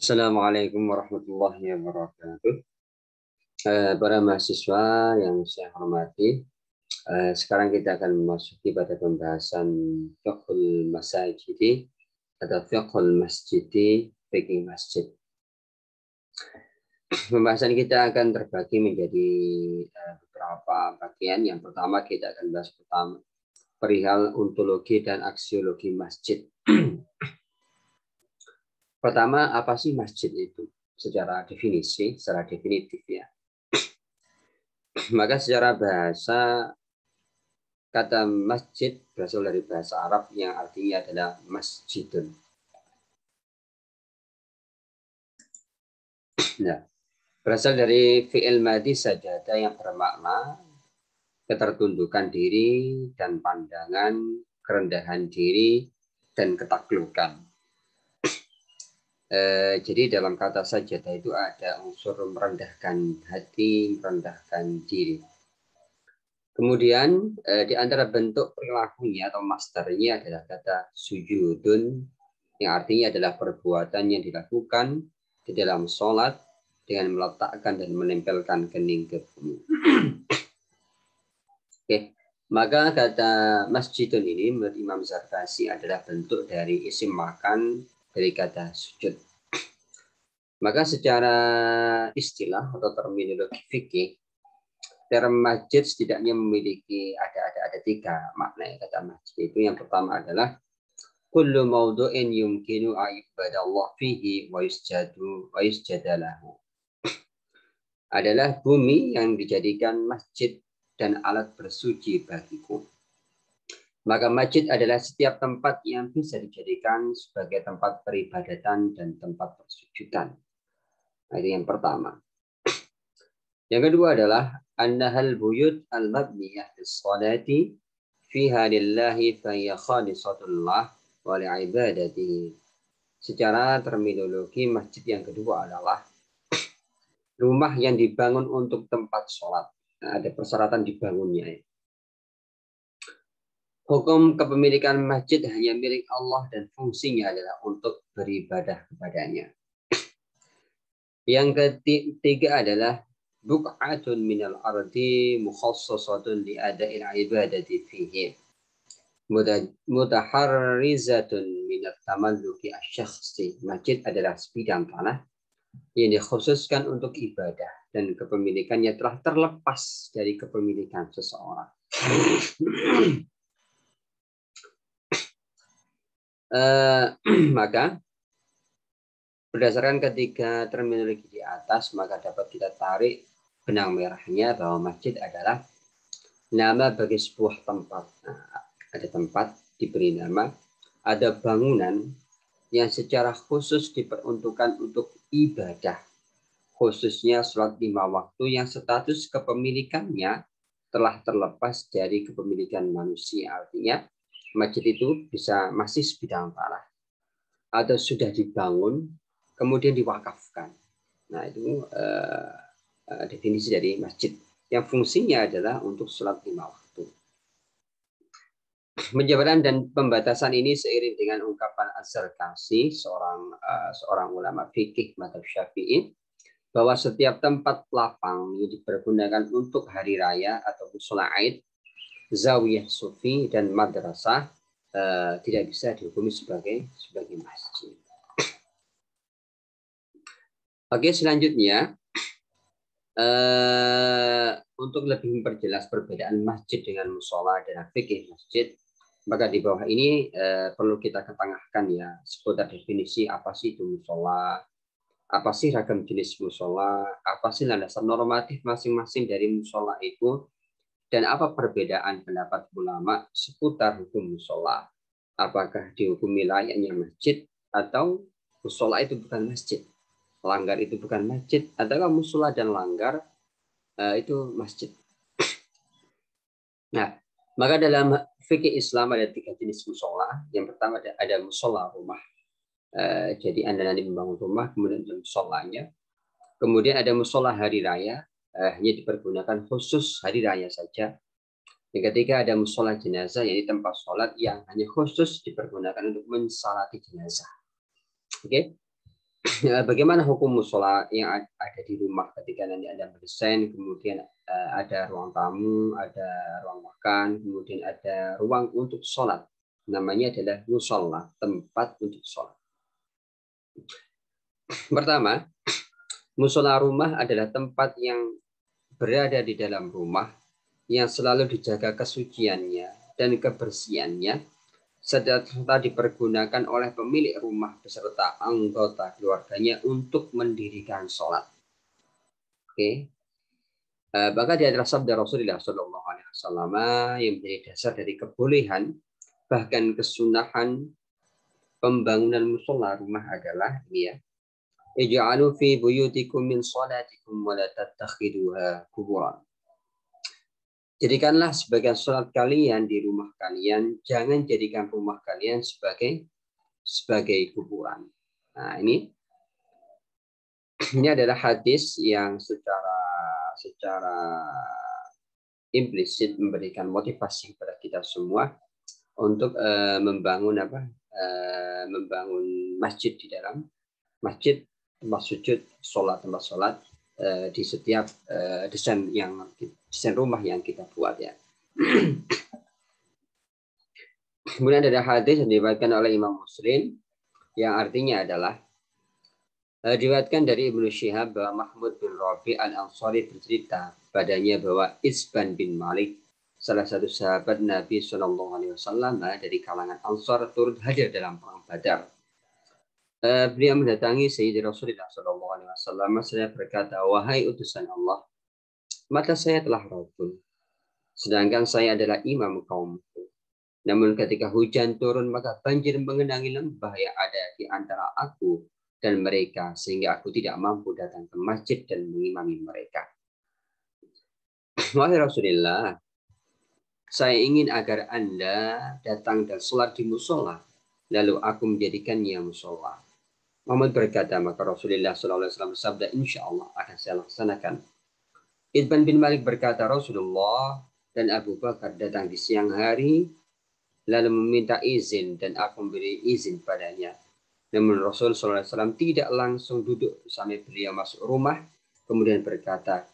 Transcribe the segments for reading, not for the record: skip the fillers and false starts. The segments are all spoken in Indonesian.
Assalamualaikum warahmatullahi wabarakatuh. Para mahasiswa yang saya hormati, sekarang kita akan memasuki pada pembahasan fiqhul masajidi atau fiqhul masjidi, fikih masjid. Pembahasan kita akan terbagi menjadi beberapa bagian. Yang pertama kita akan bahas perihal ontologi dan aksiologi masjid. Pertama, apa sih masjid itu? Secara definisi, secara definitif ya. Maka secara bahasa, kata masjid berasal dari bahasa Arab yang artinya adalah masjidun. Nah, berasal dari fi'il madhi sajada yang bermakna ketertundukan diri dan pandangan, kerendahan diri, dan ketaklukan. Jadi dalam kata sajadah itu ada unsur merendahkan hati, merendahkan diri. Kemudian di antara bentuk perilakunya atau masdarnya adalah kata sujudun, yang artinya adalah perbuatan yang dilakukan di dalam sholat dengan meletakkan dan menempelkan kening ke bumi. Oke, maka kata masjidun ini menurut Imam Zarkasi adalah bentuk dari isim makan dari kata sujud. Maka secara istilah atau terminologi fikih, term masjid setidaknya memiliki ada tiga makna kata masjid itu. Yang pertama adalah kullu mawdu'in yumkinu ibadallah fihi wa yusjadalahu. Adalah bumi yang dijadikan masjid dan alat bersuci bagiku. Maka masjid adalah setiap tempat yang bisa dijadikan sebagai tempat peribadatan dan tempat persujudan. Nah, itu yang pertama. Yang kedua adalah annahal buyut al-mabniyah lis-salati fiha lillahi fa hiya khalisatullah wa li'ibadatihi. Secara terminologi, masjid yang kedua adalah rumah yang dibangun untuk tempat sholat. Nah, ada persyaratan dibangunnya. Hukum kepemilikan masjid hanya milik Allah dan fungsinya adalah untuk beribadah kepadanya. Yang ketiga adalah buq'atun minal ardi mukhassasatun li ada'il ibadati fihi. Mutaharrizatun minat tamalluki asyakhsi. Masjid adalah sebidang tanah yang dikhususkan untuk ibadah dan kepemilikannya telah terlepas dari kepemilikan seseorang. Maka berdasarkan ketiga terminologi di atas, maka dapat kita tarik benang merahnya bahwa masjid adalah nama bagi sebuah tempat. Nah, ada tempat diberi nama, ada bangunan yang secara khusus diperuntukkan untuk ibadah, khususnya sholat 5 waktu yang status kepemilikannya telah terlepas dari kepemilikan manusia. Artinya masjid itu bisa masih sebidang tanah atau sudah dibangun kemudian diwakafkan. Nah, itu definisi dari masjid yang fungsinya adalah untuk sholat 5 waktu. Penjabaran dan pembatasan ini seiring dengan ungkapan Az-Zarkasi, seorang ulama fikih mazhab Syafi'i, bahwa setiap tempat lapang yang dipergunakan untuk hari raya atau mushola Aid, zawiyah sufi dan madrasah tidak bisa dihukumi sebagai masjid. Oke, selanjutnya untuk lebih memperjelas perbedaan masjid dengan mushola dan fikih masjid, maka di bawah ini perlu kita ketengahkan ya seputar definisi apa sih itu mushola, apa sih ragam jenis mushola, apa sih landasan normatif masing-masing dari mushola itu, dan apa perbedaan pendapat ulama seputar hukum mushola. Apakah dihukumi layaknya masjid atau mushola itu bukan masjid, langgar itu bukan masjid, atau mushola dan langgar itu masjid. Nah, maka dalam fikih Islam ada 3 jenis mushola. Yang pertama ada mushola rumah. Jadi Anda nanti membangun rumah, kemudian ada musholanya. Kemudian ada mushola hari raya, hanya dipergunakan khusus hari raya saja. Yang ketiga ada mushola jenazah, yaitu tempat sholat yang hanya khusus dipergunakan untuk mensalati jenazah. Oke? Bagaimana hukum musola yang ada di rumah ketika nanti Anda mendesain, kemudian ada ruang tamu, ada ruang makan, kemudian ada ruang untuk sholat. Namanya adalah musola, tempat untuk sholat. Pertama, musola rumah adalah tempat yang berada di dalam rumah yang selalu dijaga kesuciannya dan kebersihannya serta dipergunakan oleh pemilik rumah beserta anggota keluarganya untuk mendirikan sholat. Oke. Bahkan di antara sabda Rasulullah Shallallahu Alaihi Wasallam yang menjadi dasar dari kebolehan bahkan kesunahan pembangunan musola rumah adalah ini ya. Ij'alu fi buyutikum min salatikum wa la tattakhiduha kuburan. Jadikanlah sebagian sholat kalian di rumah kalian, jangan jadikan rumah kalian sebagai kuburan. Nah, ini adalah hadis yang secara implisit memberikan motivasi kepada kita semua untuk membangun masjid di dalam masjid, tempat sujud, tempat sholat di setiap desain rumah yang kita buat ya. Kemudian ada hadis yang diriwayatkan oleh Imam Muslim yang artinya adalah diriwayatkan dari Ibnu Syihab bahwa Mahmud bin Rabi al-Ansari bercerita padanya bahwa Isban bin Malik, salah satu sahabat Nabi Shallallahu Alaihi Wasallam dari kalangan Ansar, turut hadir dalam perang Badar. Beliau mendatangi Sayyidina Rasulullah Shallallahu Alaihi Wasallam. Saya berkata, wahai utusan Allah, mata saya telah rabun, sedangkan saya adalah imam kaumku. Namun ketika hujan turun, maka banjir mengenangi lembah yang ada di antara aku dan mereka, sehingga aku tidak mampu datang ke masjid dan mengimami mereka. Wahai Rasulullah, saya ingin agar Anda datang dan sholat di musola, lalu aku menjadikannya musola. Muhammad berkata, maka Rasulullah SAW bersabda, insya Allah akan saya laksanakan. Ibn bin Malik berkata, Rasulullah dan Abu Bakar datang di siang hari, lalu meminta izin dan aku memberi izin padanya. Namun Rasul SAW tidak langsung duduk sampai beliau masuk rumah, kemudian berkata,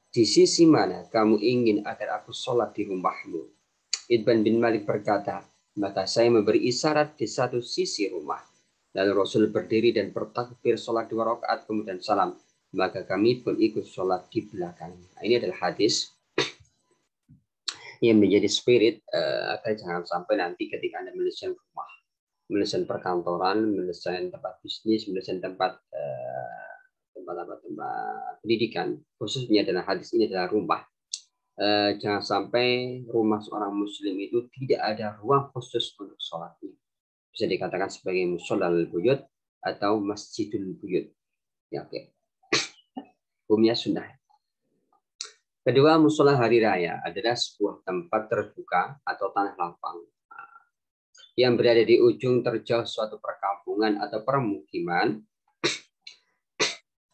di sisi mana kamu ingin agar aku sholat di rumahmu? Ibn bin Malik berkata, maka saya memberi isyarat di satu sisi rumah. Lalu Rasul berdiri dan bertakbir sholat 2 rakaat kemudian salam. Maka kami pun ikut sholat di belakangnya. Nah, ini adalah hadis yang menjadi spirit agar jangan sampai nanti ketika Anda mendesain rumah, mendesain perkantoran, mendesain tempat bisnis, mendesain tempat pendidikan, khususnya dalam hadis ini adalah rumah. Jangan sampai rumah seorang muslim itu tidak ada ruang khusus untuk sholat. Bisa dikatakan sebagai musholal buyut atau masjidul buyut. Ya, oke. Hukumnya sunnah. Kedua, musola hari raya adalah sebuah tempat terbuka atau tanah lapang yang berada di ujung terjauh suatu perkampungan atau permukiman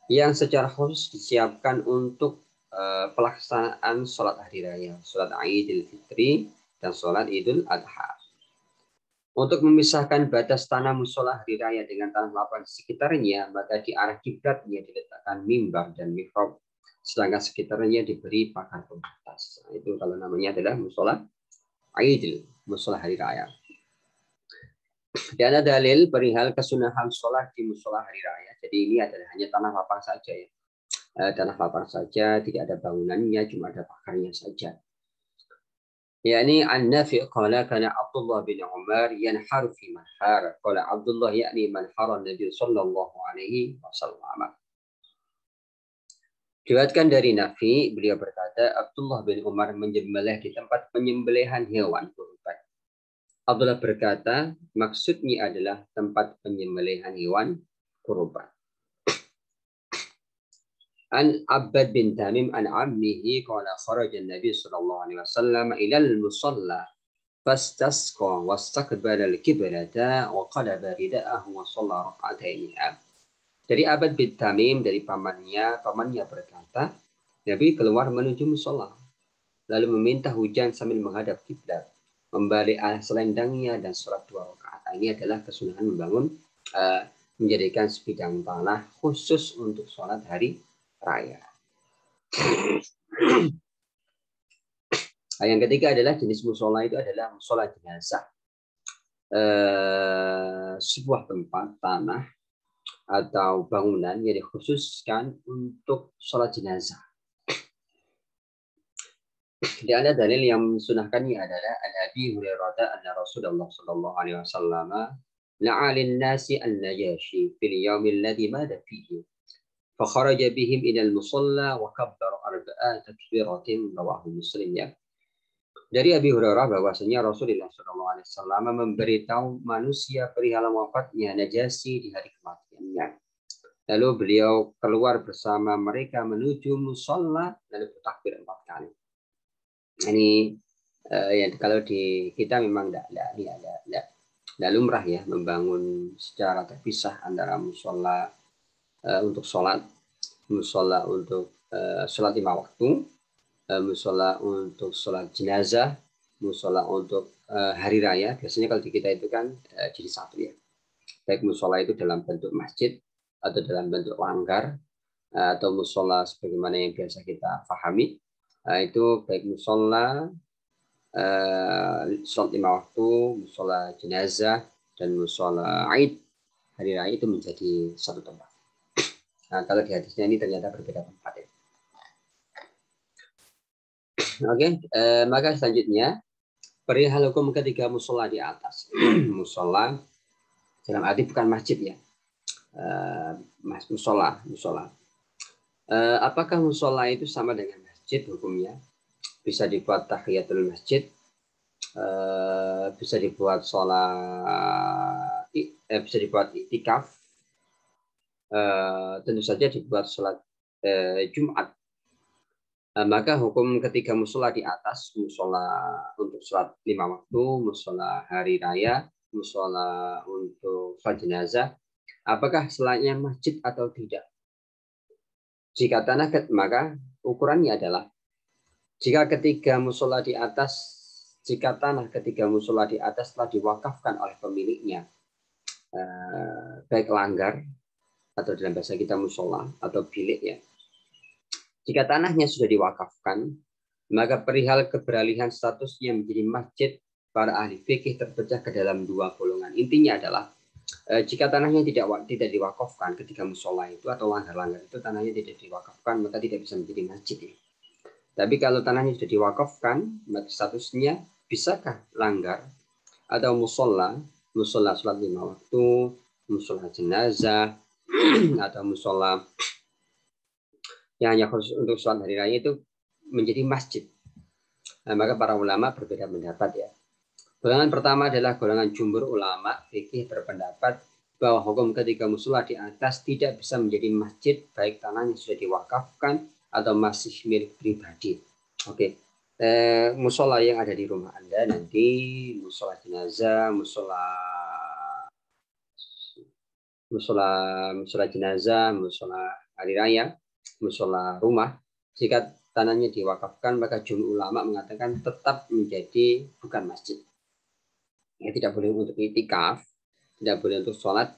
yang secara khusus disiapkan untuk pelaksanaan sholat hari raya, sholat Idul Fitri dan sholat Idul Adha. Untuk memisahkan batas tanah musola hari raya dengan tanah lapang di sekitarnya, maka di arah kiblatnya diletakkan mimbar dan mihrab, sedangkan sekitarnya diberi pagar pembatas. Nah, itu kalau namanya adalah musola Idul, musola hari raya. Dan ada dalil perihal kesunahan sholat di musola hari raya. Jadi ini adalah hanya tanah lapang saja ya. Tanah lapang saja, tidak ada bangunannya, cuma ada pagarnya saja. Yani an-Nafi' qala kana Abdullah bin Umar yanharu fi manhar. Qala Abdullah yakni manhar Nabi sallallahu alaihi wasallam. Diriwayatkan dari Nafi, beliau berkata Abdullah bin Umar menyembelih di tempat penyembelihan hewan kurban. Abdullah berkata maksudnya adalah tempat penyembelihan hewan kurban. An Abbad bin Tamim an ammihi qala kharaja an-nabi sallallahu alaihi wasallam ila al-musalla fastasqa wastaqbala al-qiblata wa qalaba rida'ahu wa shalla rak'atayn. Dari Abbad bin Tamim dari pamannya berkata, Nabi keluar menuju musalla lalu meminta hujan sambil menghadap kiblat, membalik selendangnya dan sholat 2 rakaat. Ini adalah kesunahan membangun menjadikan sebidang tanah khusus untuk sholat hari raya. Yang ketiga adalah jenis musola itu adalah musola jenazah. Sebuah tempat tanah atau bangunan yang dikhususkan untuk sholat jenazah. Di antara dalil yang mensunahkannya adalah Abi Hurairah anna Rasulullah sallallahu alaihi wasallam la'alin nasi an-najashi fil yaumil ladzi mata fihi fa kharaja bihim ila al-musalla wa kabbara arba'a takbiratin rawahu Muslim ya. Dari Abi Hurairah bahwasanya Rasulullah sallallahu alaihi wasallam memberitahu manusia perihal wafatnya Najasyi di hari kematiannya. Lalu beliau keluar bersama mereka menuju musalla lalu bertakbir 4 kali. Ini yang kalau di kita memang tidak lumrah ya membangun secara terpisah antara musola untuk sholat, musola untuk sholat 5 waktu, musola untuk sholat jenazah, musola untuk hari raya. Biasanya kalau di kita itu kan jadi satu ya. Baik musola itu dalam bentuk masjid atau dalam bentuk langgar atau musola sebagaimana yang biasa kita pahami. Itu baik musola sholat 5 waktu, musola jenazah, dan musola Aid hari raya itu menjadi satu tempat. Nah, kalau di hadisnya ini ternyata berbeda tempat ya. Oke, maka selanjutnya perihal hukum ketika musola di atas. Musola dalam arti bukan masjid ya, musola. Apakah musola itu sama dengan masjid hukumnya? Bisa dibuat tahiyatul masjid, bisa dibuat sholat, bisa dibuat iktikaf, tentu saja dibuat sholat Jumat. Maka hukum ketika musola di atas, musola untuk sholat 5 waktu, musola hari raya, musola untuk sholat jenazah, apakah selainnya masjid atau tidak? Jika tanah, maka ukurannya adalah jika ketiga musola di atas, jika tanah ketiga musola di atas telah diwakafkan oleh pemiliknya, baik langgar atau dalam bahasa kita musola atau bilik ya. Jika tanahnya sudah diwakafkan, maka perihal keberalihan statusnya menjadi masjid, para ahli fikih terpecah ke dalam 2 golongan. Intinya adalah jika tanahnya tidak diwakafkan ketika musola itu atau langgar-langgar itu tanahnya tidak diwakafkan, maka tidak bisa menjadi masjid ya. Tapi kalau tanahnya sudah diwakafkan, maka statusnya bisakah langgar atau musola sholat 5 waktu, musola jenazah, atau musola yang hanya khusus untuk sholat hari raya itu menjadi masjid. Nah, maka para ulama berbeda pendapat ya. Golongan pertama adalah golongan jumhur ulama fikih berpendapat bahwa hukum ketika musola di atas tidak bisa menjadi masjid baik tanahnya sudah diwakafkan atau masih milik pribadi. Oke, musola yang ada di rumah Anda nanti musola jenazah, musola jenazah, musola hari raya, musola rumah. Jika tanahnya diwakafkan, maka jumhur ulama mengatakan tetap menjadi bukan masjid. Ya, tidak boleh untuk itikaf, tidak boleh untuk sholat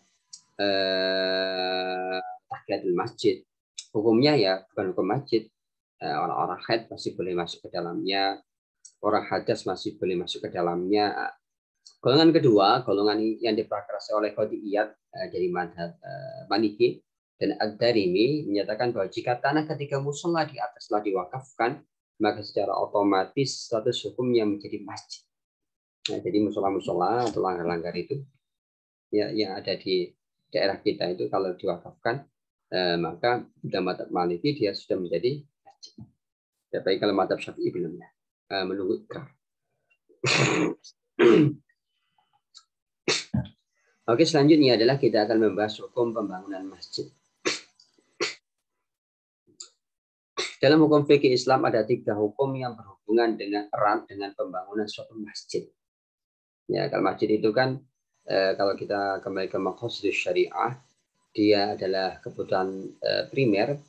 tahiyatul masjid. Hukumnya ya bukan hukum masjid. Orang-orang haid masih boleh masuk ke dalamnya, orang hadas masih boleh masuk ke dalamnya. Golongan kedua, golongan yang diprakarsa oleh Qadiyat dari madhab Maliki dan Ad-Darimi menyatakan bahwa jika tanah ketika musola di atas telah diwakafkan, maka secara otomatis status hukumnya menjadi masjid. Nah, jadi musola-musola atau langgar-langgar itu ya, yang ada di daerah kita itu kalau diwakafkan, maka dalam madhab Maliki dia sudah menjadi masjid. Tapi kalau madhab Syafi'i belum ya, menunggu ikrar. Oke, selanjutnya adalah kita akan membahas hukum pembangunan masjid. Dalam hukum fikih Islam ada 3 hukum yang berhubungan dengan erat dengan pembangunan suatu masjid. Ya, kalau masjid itu kan kalau kita kembali ke maqasidus syariah, dia adalah kebutuhan primer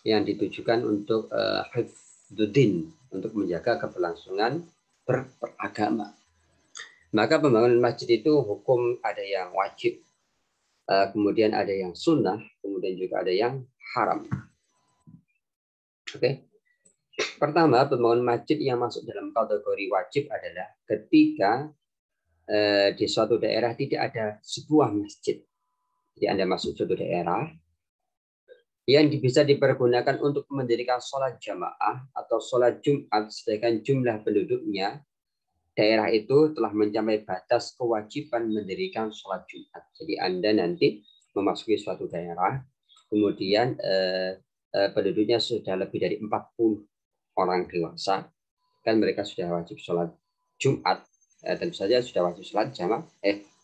yang ditujukan untuk hifdzuddin, untuk menjaga keberlangsungan beragama. Maka pembangunan masjid itu hukum ada yang wajib, kemudian ada yang sunnah, kemudian juga ada yang haram. Oke. Pertama, pembangunan masjid yang masuk dalam kategori wajib adalah ketika di suatu daerah tidak ada sebuah masjid. Jadi Anda masuk suatu daerah yang bisa dipergunakan untuk mendirikan sholat jamaah atau sholat Jumat, sedangkan jumlah penduduknya daerah itu telah mencapai batas kewajiban mendirikan sholat Jumat. Jadi Anda nanti memasuki suatu daerah, kemudian penduduknya sudah lebih dari 40 orang dewasa, kan mereka sudah wajib sholat Jumat, tentu saja sudah wajib sholat jamaah,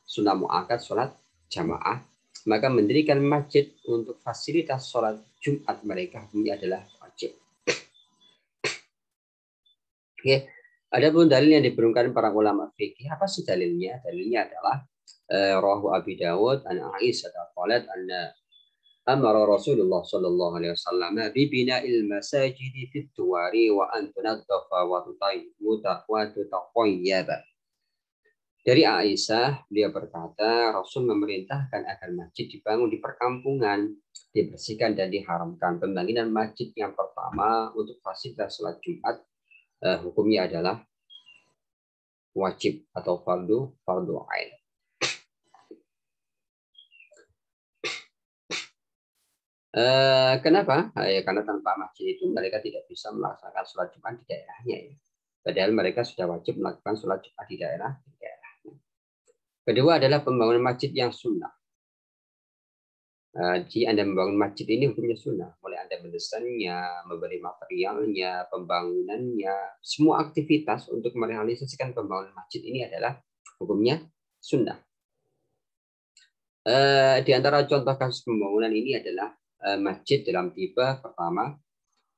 sunnah muakkad sholat jamaah, maka mendirikan masjid untuk fasilitas sholat Jumat mereka ini adalah wajib. Oke. Adapun dalil yang diberungkan para ulama fikih, apa sih dalilnya? Dalilnya adalah rawahu Abi Dawud an Aisyah qalat anna amara Rasulullah sallallahu alaihi wasallam bi bina'il masajid fi tuwari wa an tunaddafa wa tutayyaba. Dari Aisyah, beliau berkata, Rasul memerintahkan agar masjid dibangun di perkampungan, dibersihkan dan diharamkan. Pembangunan masjid yang pertama untuk fasilitas sholat Jumat, hukumnya adalah wajib atau fardu ain. Kenapa? Ya, karena tanpa masjid itu mereka tidak bisa melaksanakan sholat Jumat di daerahnya. Ya. Padahal mereka sudah wajib melakukan sholat Jumat di daerahnya. Kedua adalah pembangunan masjid yang sunnah. Jika Anda membangun masjid ini hukumnya sunnah. Mulai Anda mendesainnya, memberi materialnya, pembangunannya, semua aktivitas untuk merealisasikan pembangunan masjid ini adalah hukumnya sunnah. Di antara contoh kasus pembangunan ini adalah masjid dalam tipe pertama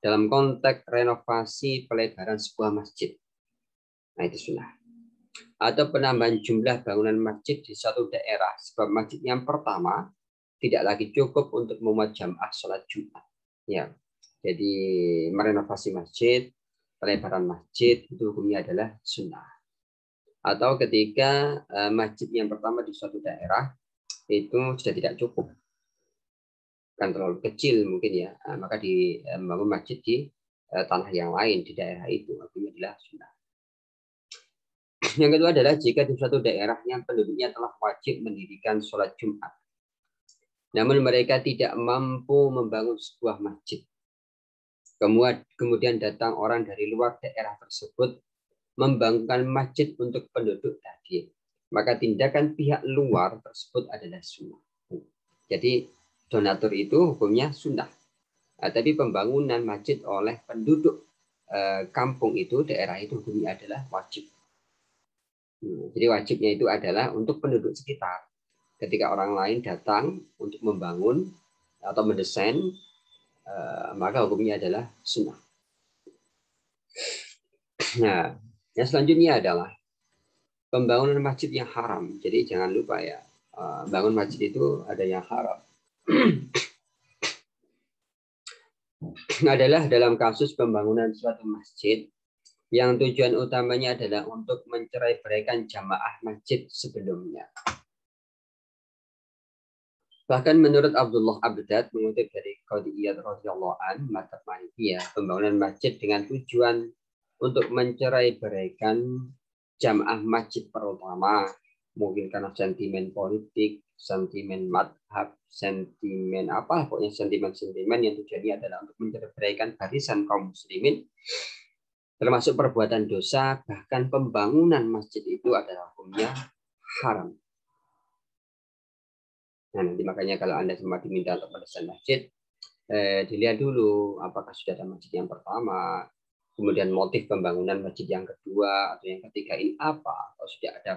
dalam konteks renovasi pelebaran sebuah masjid. Nah, itu sunnah. Atau penambahan jumlah bangunan masjid di suatu daerah. Sebab masjid yang pertama tidak lagi cukup untuk memuat jamaah sholat Jumat. Ya, jadi merenovasi masjid, pelebaran masjid itu hukumnya adalah sunnah. Atau ketika masjid yang pertama di suatu daerah itu sudah tidak cukup, kan terlalu kecil mungkin ya, maka membangun masjid di tanah yang lain di daerah itu hukumnya adalah sunnah. Yang kedua adalah jika di suatu daerah yang penduduknya telah wajib mendirikan sholat Jumat, namun mereka tidak mampu membangun sebuah masjid. Kemudian datang orang dari luar daerah tersebut membangunkan masjid untuk penduduk tadi. Maka tindakan pihak luar tersebut adalah sunnah. Jadi donatur itu hukumnya sunnah. Tapi pembangunan masjid oleh penduduk kampung itu, daerah itu hukumnya adalah wajib. Jadi wajibnya itu adalah untuk penduduk sekitar. Ketika orang lain datang untuk membangun atau mendesain, maka hukumnya adalah sunnah. Nah, yang selanjutnya adalah pembangunan masjid yang haram. Jadi jangan lupa ya, bangun masjid itu ada yang haram. Adalah dalam kasus pembangunan suatu masjid yang tujuan utamanya adalah untuk mencerai-beraikan jamaah masjid sebelumnya. Bahkan menurut Abdullah Abdad mengutip dari Qadhi Iyad radhiyallahu an, mazhab Malikiyah, pembangunan masjid dengan tujuan untuk mencerai-beraikan jamaah masjid pertama, mungkin karena sentimen politik, sentimen madhab, sentimen apa, pokoknya sentimen-sentimen yang tujuannya adalah untuk mencerai-beraikan barisan kaum muslimin, termasuk perbuatan dosa, bahkan pembangunan masjid itu adalah hukumnya haram. Nah, nanti makanya kalau Anda semua diminta untuk mendesain masjid, dilihat dulu apakah sudah ada masjid yang pertama, kemudian motif pembangunan masjid yang kedua atau yang ketiga ini apa, atau sudah ada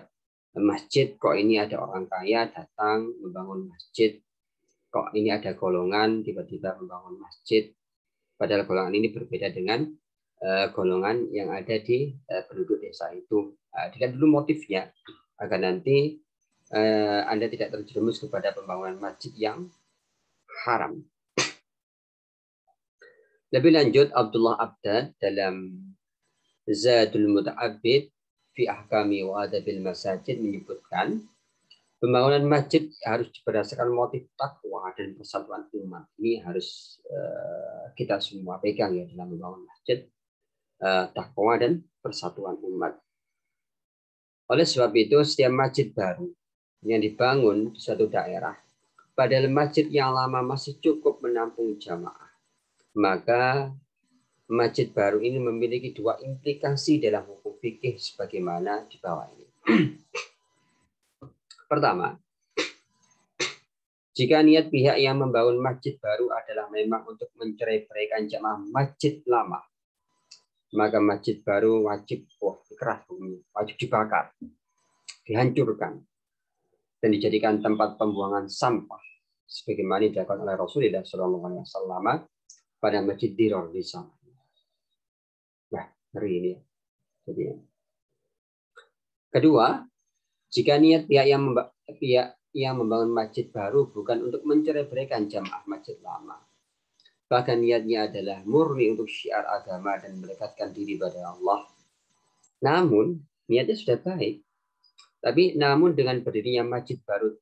masjid, kok ini ada orang kaya datang membangun masjid, kok ini ada golongan tiba-tiba membangun masjid, padahal golongan ini berbeda dengan golongan yang ada di penduduk desa itu. Dilihat dulu motifnya, agar nanti Anda tidak terjerumus kepada pembangunan masjid yang haram. Lebih lanjut, Abdullah Abdad dalam Zadul Muta'abbid fi Ahkami wa Adabil Masajid menyebutkan Pembangunan masjid harus berdasarkan motif takwa dan persatuan umat. Ini harus kita semua pegang ya dalam membangun masjid, takwa dan persatuan umat. Oleh sebab itu, setiap masjid baru yang dibangun di suatu daerah, padahal masjid yang lama masih cukup menampung jamaah, maka masjid baru ini memiliki dua implikasi dalam hukum fikih sebagaimana di bawah ini. Pertama, jika niat pihak yang membangun masjid baru adalah memang untuk mencerai-beraikan jamaah masjid lama, maka masjid baru wajib wajib dibakar, dihancurkan, dan dijadikan tempat pembuangan sampah, sebagaimana dilakukan oleh Rasulullah SAW pada masjid Diror di sana. Nah, hari ini. Jadi, kedua, jika niat pihak yang membangun masjid baru bukan untuk mencerai-beraikan jamaah masjid lama, bahkan niatnya adalah murni untuk syiar agama dan mendekatkan diri pada Allah. Namun, niatnya sudah baik. Tapi namun dengan berdirinya masjid baru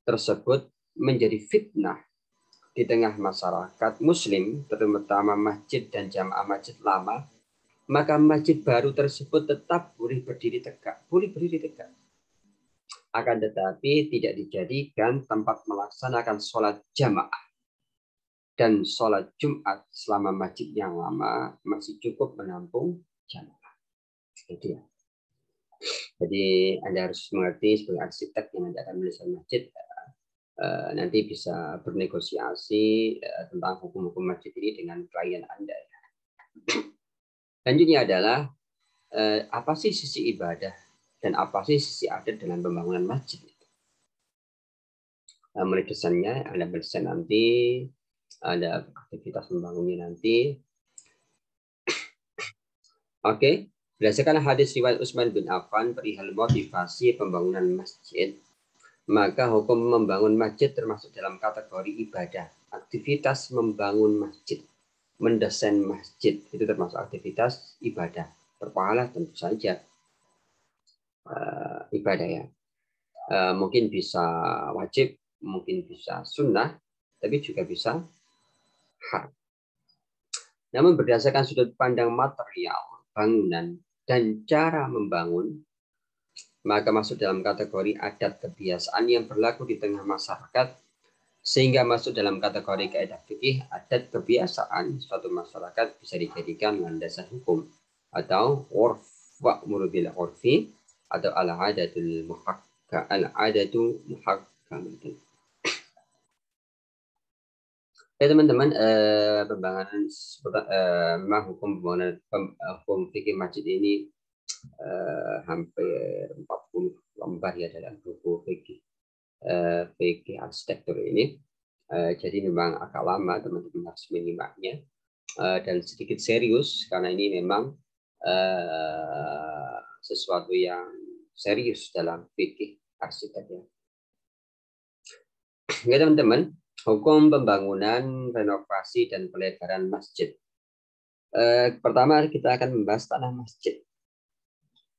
tersebut menjadi fitnah di tengah masyarakat muslim, terutama masjid dan jamaah masjid lama, maka masjid baru tersebut tetap boleh berdiri tegak. Akan tetapi tidak dijadikan tempat melaksanakan sholat jamaah dan sholat Jumat selama masjid yang lama masih cukup menampung jamaah. Itu ya. Jadi Anda harus mengerti sebagai arsitek yang nanti akan mendesain masjid, nanti bisa bernegosiasi tentang hukum-hukum masjid ini dengan klien Anda. Lanjutnya adalah apa sih sisi ibadah dan apa sih sisi adat dalam pembangunan masjid. Mulai desainnya, Anda berdesain nanti, ada aktivitas membangunnya nanti. Oke, berdasarkan hadis riwayat Utsman bin Affan perihal motivasi pembangunan masjid, maka hukum membangun masjid termasuk dalam kategori ibadah. Aktivitas membangun masjid, mendesain masjid itu termasuk aktivitas ibadah. Berpahala tentu saja ibadah ya. Mungkin bisa wajib, mungkin bisa sunnah, tapi juga bisa hak. Namun berdasarkan sudut pandang material, bangunan, dan cara membangun, maka masuk dalam kategori adat kebiasaan yang berlaku di tengah masyarakat, sehingga masuk dalam kategori kaidah fikih. Adat kebiasaan suatu masyarakat bisa dijadikan landasan hukum atau urf wa'mur bil urfi atau al-adatul muhakkamatun. Ya teman-teman, pembangunan memang hukum pembangunan hukum fikih masjid ini hampir 40 lembar ya dalam buku fikih arsitektur ini. Jadi memang agak lama teman-teman harus menyimaknya dan sedikit serius karena ini memang sesuatu yang serius dalam fikih arsitek ya. Ya teman-teman, hukum pembangunan, renovasi, dan pelebaran masjid. Pertama kita akan membahas tanah masjid.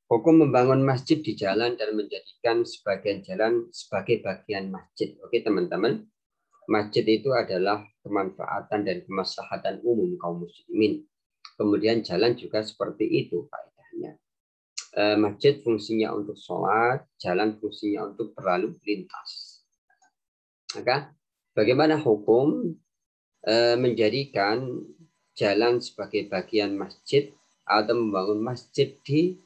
Hukum membangun masjid di jalan dan menjadikan sebagian jalan sebagai bagian masjid. Oke teman-teman, masjid itu adalah kemanfaatan dan kemaslahatan umum kaum muslimin. Kemudian jalan juga seperti itu faedahnya. Masjid fungsinya untuk sholat, jalan fungsinya untuk berlalu lintas. Maka bagaimana hukum menjadikan jalan sebagai bagian masjid atau membangun masjid di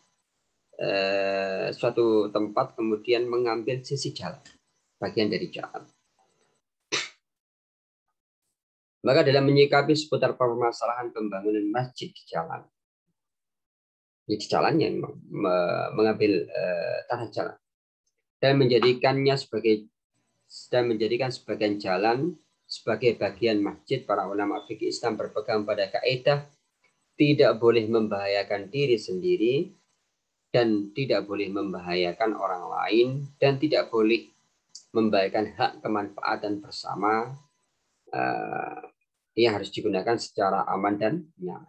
suatu tempat kemudian mengambil sisi jalan, bagian dari jalan. Maka dalam menyikapi seputar permasalahan pembangunan masjid di jalan, di jalan yang mengambil tanah jalan dan menjadikan sebagian jalan sebagai bagian masjid, para ulama fikih Islam berpegang pada kaidah tidak boleh membahayakan diri sendiri dan tidak boleh membahayakan orang lain dan tidak boleh membahayakan hak kemanfaatan bersama yang harus digunakan secara aman dan nyaman.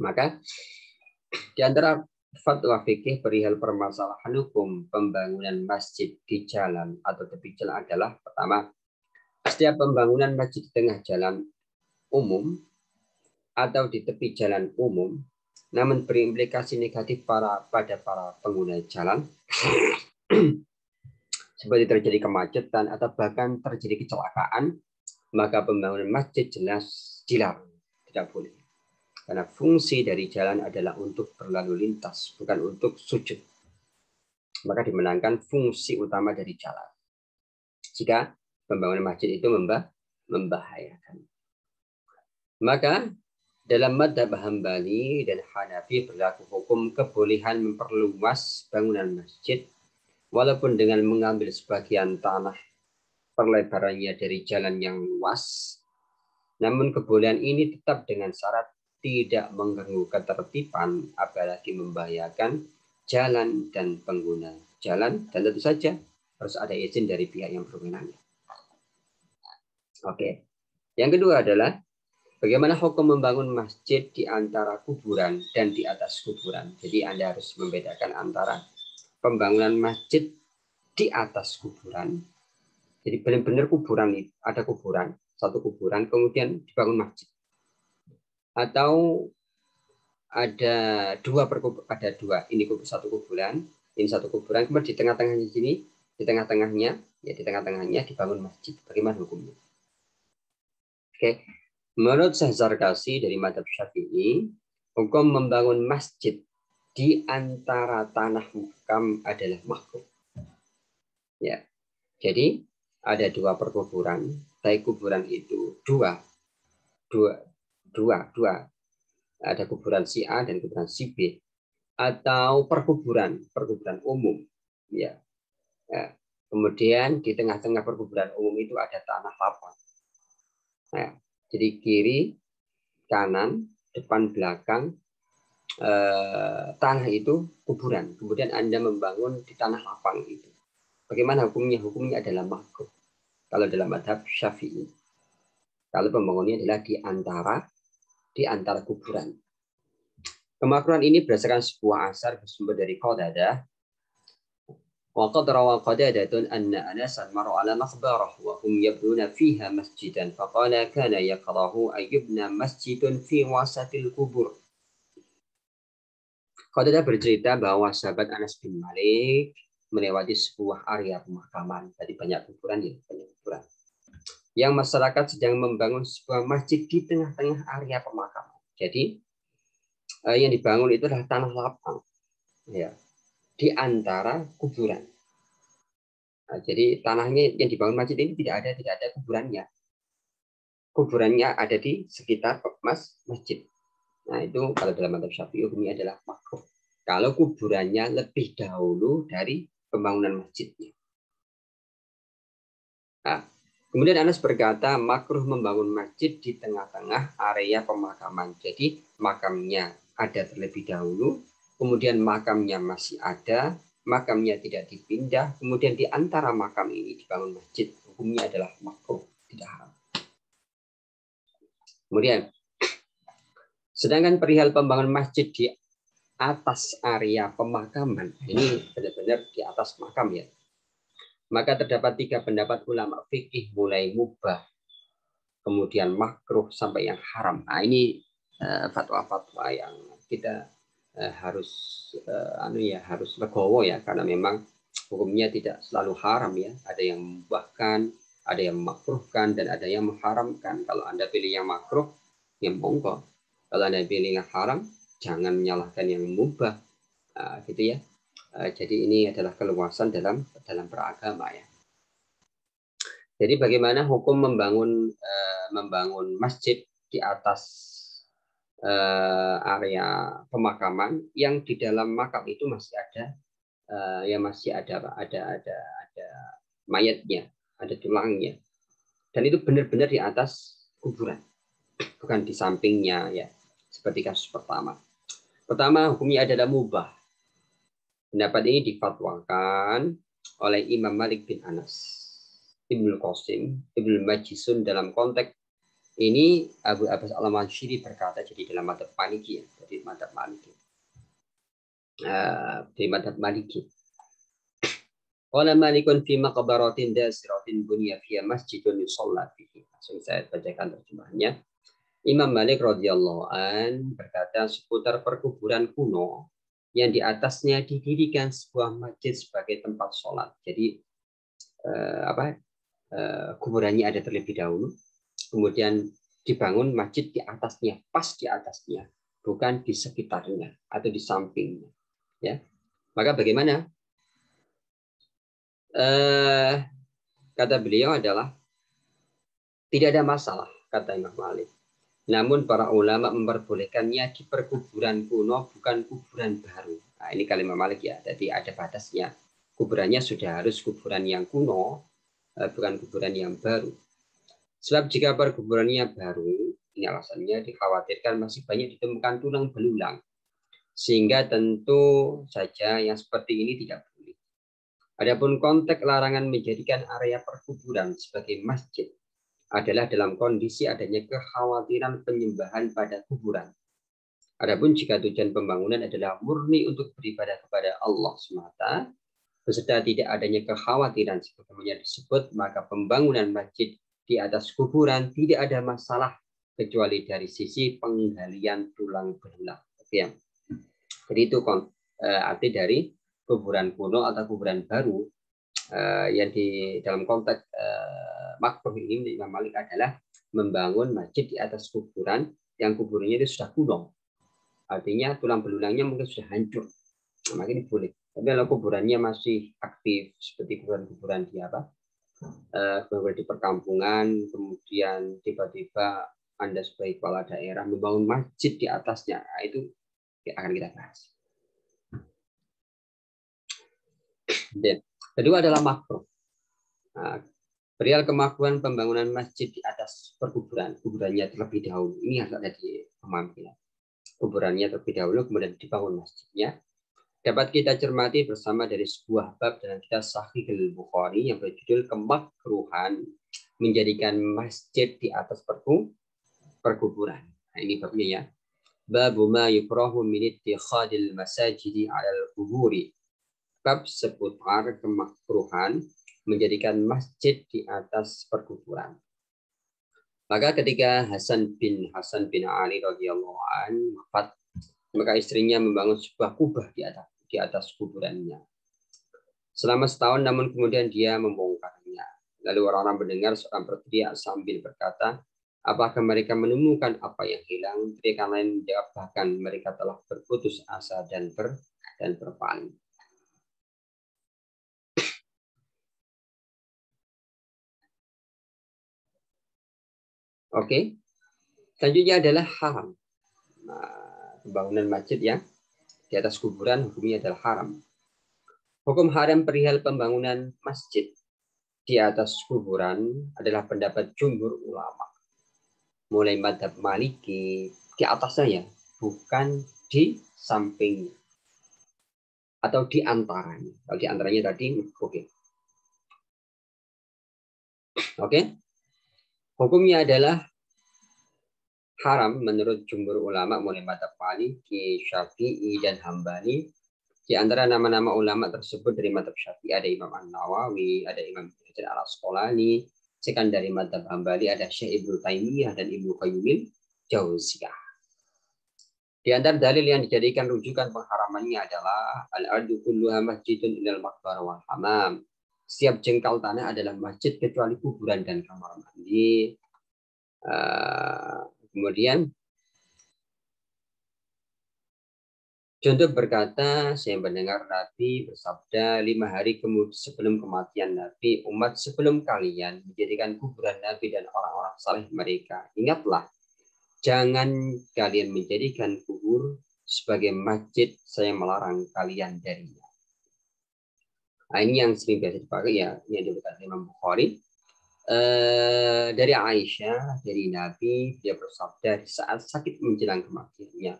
Maka di antara fatwa fikih perihal permasalahan hukum pembangunan masjid di jalan atau tepi jalan adalah pertama, setiap pembangunan masjid di tengah jalan umum atau di tepi jalan umum namun berimplikasi negatif pada para pengguna jalan seperti terjadi kemacetan atau bahkan terjadi kecelakaan, maka pembangunan masjid jelas dilarang, tidak boleh. Karena fungsi dari jalan adalah untuk berlalu lintas, bukan untuk sujud. Maka dimenangkan fungsi utama dari jalan. Jika pembangunan masjid itu membahayakan. Maka dalam madhab Hambali dan Hanafi berlaku hukum kebolehan memperluas bangunan masjid walaupun dengan mengambil sebagian tanah perlebarannya dari jalan yang luas. Namun kebolehan ini tetap dengan syarat tidak mengganggu ketertiban apalagi membahayakan jalan dan pengguna jalan, dan tentu saja harus ada izin dari pihak yang berwenang. Oke. Yang kedua adalah bagaimana hukum membangun masjid di antara kuburan dan di atas kuburan. Jadi Anda harus membedakan antara pembangunan masjid di atas kuburan. Jadi benar-benar kuburan itu, ada kuburan, satu kuburan, kemudian dibangun masjid. Atau ada dua, ini satu kuburan, ini satu kuburan, kemudian di tengah-tengahnya sini, di tengah-tengahnya dibangun masjid. Bagaimana hukumnya? Oke. Menurut Syekh Zarkasi dari mazhab Syafi'i, hukum membangun masjid di antara tanah makam adalah makruh. Ya. Jadi ada dua perkuburan, baik kuburan itu dua. Ada kuburan si A dan kuburan si B, atau perkuburan umum. Ya. Ya. Kemudian di tengah-tengah perkuburan umum itu ada tanah lapang. Nah, jadi kiri, kanan, depan, belakang, tanah itu kuburan. Kemudian Anda membangun di tanah lapang itu. Bagaimana hukumnya? Hukumnya adalah makruh. Kalau dalam mazhab Syafi'i. Kalau pembangunannya adalah di antara kuburan. Kemakruhan ini berdasarkan sebuah asar bersumber dari Qatadah. وقد روى قتادة أن أناسا مروا على مقبرة وهم يبنون فيها مسجدا فقال كان يكره أن يبنى مسجد في وسط القبور. Qatadah bercerita bahwa sahabat Anas bin Malik melewati sebuah area pemakaman. Tadi banyak kuburan, yang masyarakat sedang membangun sebuah masjid di tengah-tengah area pemakaman. Jadi yang dibangun itu adalah tanah lapang, ya, di antara kuburan. Nah, jadi tanahnya yang dibangun masjid ini tidak ada kuburannya. Kuburannya ada di sekitar masjid. Nah, itu kalau dalam mazhab Syafi'i hukumnya adalah makruh. Kalau kuburannya lebih dahulu dari pembangunan masjidnya. Nah, kemudian Anas berkata makruh membangun masjid di tengah-tengah area pemakaman. Jadi makamnya ada terlebih dahulu, kemudian makamnya masih ada, makamnya tidak dipindah, kemudian di antara makam ini dibangun masjid. Hukumnya adalah makruh, tidak haram. Kemudian, sedangkan perihal pembangunan masjid di atas area pemakaman, ini benar-benar di atas makam ya. Maka terdapat 3 pendapat ulama fikih, mulai mubah, kemudian makruh sampai yang haram. Nah, ini fatwa-fatwa yang kita harus harus legowo ya, karena memang hukumnya tidak selalu haram ya. Ada yang mubahkan, ada yang memakruhkan, dan ada yang mengharamkan. Kalau Anda pilih yang makruh, ya monggo. Kalau Anda pilih yang haram, jangan menyalahkan yang mubah. Gitu ya. Jadi ini adalah keluasan dalam beragama ya. Jadi bagaimana hukum membangun masjid di atas area pemakaman yang di dalam makam itu masih ada mayatnya, ada tulangnya, dan itu benar-benar di atas kuburan, bukan di sampingnya ya, seperti kasus pertama. Pertama, hukumnya adalah mubah. Pendapat ini difatwakan oleh Imam Malik bin Anas, Ibnu Qasim, Ibnu Majishun dalam konteks ini. Abu Abbas Al-Masyri berkata, jadi dalam mazhab Maliki ya, jadi mazhab Maliki. di madhab Maliki. Qala Malikun fi maqbaratin dasiratin bunya fiha masjidun yusalla fihi. Langsung saya bacakan terjemahnya. Imam Malik radhiyallahu an berkata seputar perkuburan kuno yang di atasnya didirikan sebuah masjid sebagai tempat sholat. Jadi kuburannya ada terlebih dahulu, kemudian dibangun masjid di atasnya, pas di atasnya, bukan di sekitarnya atau di sampingnya. Ya, maka bagaimana? Kata beliau adalah tidak ada masalah, kata Imam Malik. Namun para ulama memperbolehkannya di perkuburan kuno, bukan kuburan baru. Nah, ini kalimat Malik ya, jadi ada batasnya. Kuburannya sudah harus kuburan yang kuno, bukan kuburan yang baru. Sebab jika perkuburannya baru, ini alasannya dikhawatirkan masih banyak ditemukan tulang belulang. Sehingga tentu saja yang seperti ini tidak boleh. Adapun konteks larangan menjadikan area perkuburan sebagai masjid adalah dalam kondisi adanya kekhawatiran penyembahan pada kuburan. Adapun jika tujuan pembangunan adalah murni untuk beribadah kepada Allah semata, beserta tidak adanya kekhawatiran sebagaimana disebut, maka pembangunan masjid di atas kuburan tidak ada masalah kecuali dari sisi penggalian tulang belulang. Ya. Jadi itu arti dari kuburan kuno atau kuburan baru yang di dalam konteks makruh ini Imam Malik adalah membangun masjid di atas kuburan yang kuburannya itu sudah kuno. Artinya tulang belulangnya mungkin sudah hancur. Nah, maka ini boleh. Tapi kalau kuburannya masih aktif seperti kuburan-kuburan di di perkampungan, kemudian tiba-tiba Anda sebagai kepala daerah membangun masjid di atasnya, nah, itu akan kita bahas. Dan kedua adalah makruh. Nah, perihal kemakruhan pembangunan masjid di atas perkuburan, kuburannya terlebih dahulu. Ini harus ada di pemahaman. Kuburannya terlebih dahulu, kemudian dibangun masjidnya. Dapat kita cermati bersama dari sebuah bab dalam kitab Sahih Al-Bukhari yang berjudul kemakruhan menjadikan masjid di atas perkuburan. Nah, ini babnya ya. Babu ma yukrahu min ittikhadil masajidi 'alal quburi. Bab seputar kemakruhan menjadikan masjid di atas perkuburan. Maka ketika Hasan bin Ali radhiyallahu an wafat, maka istrinya membangun sebuah kubah di atas kuburannya. Selama setahun, namun kemudian dia membongkarnya. Lalu orang-orang mendengar seorang berteriak sambil berkata, apakah mereka menemukan apa yang hilang? Mereka lain menjawab, bahkan mereka telah berputus asa dan berpaling. Oke. Selanjutnya adalah haram. Nah, pembangunan masjid yang di atas kuburan hukumnya adalah haram. Hukum haram perihal pembangunan masjid di atas kuburan adalah pendapat jumhur ulama. Mulai madhab Maliki di atasnya ya, bukan di sampingnya atau di antaranya. Kalau di antaranya tadi oke. Oke. Hukumnya adalah haram menurut jumhur ulama mulai madhab Maliki, Syafi'i dan Hambali. Di antara nama-nama ulama tersebut dari madhab Syafi'i ada Imam An-Nawawi, ada Imam Hajar Al-Asqalani. Sekan dari madhab Hambali ada Syekh Ibnu Taimiyah dan Ibnu Qayyim Jauziyah. Di antara dalil yang dijadikan rujukan pengharamannya adalah al-ardu kulluha masjidun ilal maqbarah wal hamam. Setiap jengkal tanah adalah masjid kecuali kuburan dan kamar mandi. Kemudian contoh berkata, saya mendengar Nabi bersabda 5 hari sebelum kematian Nabi, umat sebelum kalian menjadikan kuburan Nabi dan orang-orang saleh mereka. Ingatlah, jangan kalian menjadikan kubur sebagai masjid, saya melarang kalian darinya. Nah, ini yang sering biasa dipakai ya, yang diberikan Imam Bukhari. Dari Aisyah, dari Nabi, dia bersabda di saat sakit menjelang kematiannya,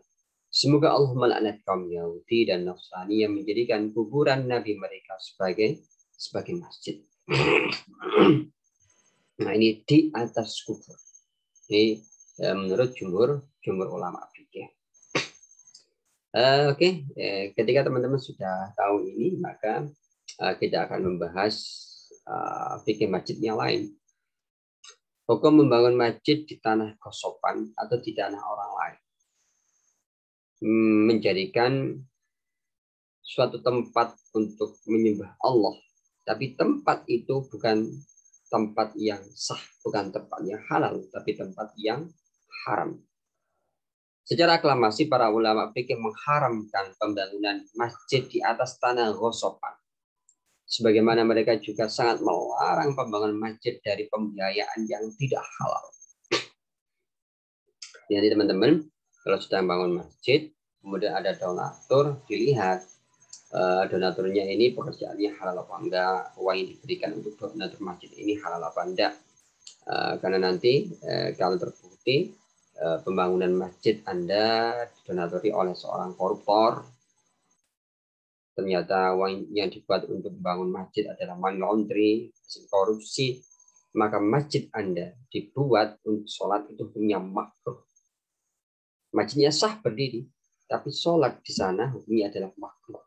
semoga Allah melaknat kaum Yahudi dan Nasrani yang menjadikan kuburan Nabi mereka sebagai masjid. Nah, ini di atas kubur. Ini menurut jumhur ulama fikih. Oke, ketika teman-teman sudah tahu ini, maka kita akan membahas fikih masjid yang lain. Hukum membangun masjid di tanah gosopan atau di tanah orang lain. Menjadikan suatu tempat untuk menyembah Allah. Tapi tempat itu bukan tempat yang sah, bukan tempat yang halal, tapi tempat yang haram. Secara aklamasi, para ulama fikih mengharamkan pembangunan masjid di atas tanah gosopan. Sebagaimana mereka juga sangat melarang pembangunan masjid dari pembiayaan yang tidak halal. Jadi teman-teman, kalau sedang bangun masjid, kemudian ada donatur, dilihat donaturnya ini pekerjaannya halal apa enggak, uang yang diberikan untuk donatur masjid ini halal apa enggak. Karena nanti kalau terbukti pembangunan masjid Anda didonatori oleh seorang koruptor, ternyata uang yang dibuat untuk membangun masjid adalah money laundry, hasil korupsi, maka masjid Anda dibuat untuk sholat itu hukumnya makruh. Masjidnya sah berdiri, tapi sholat di sana hukumnya adalah makruh.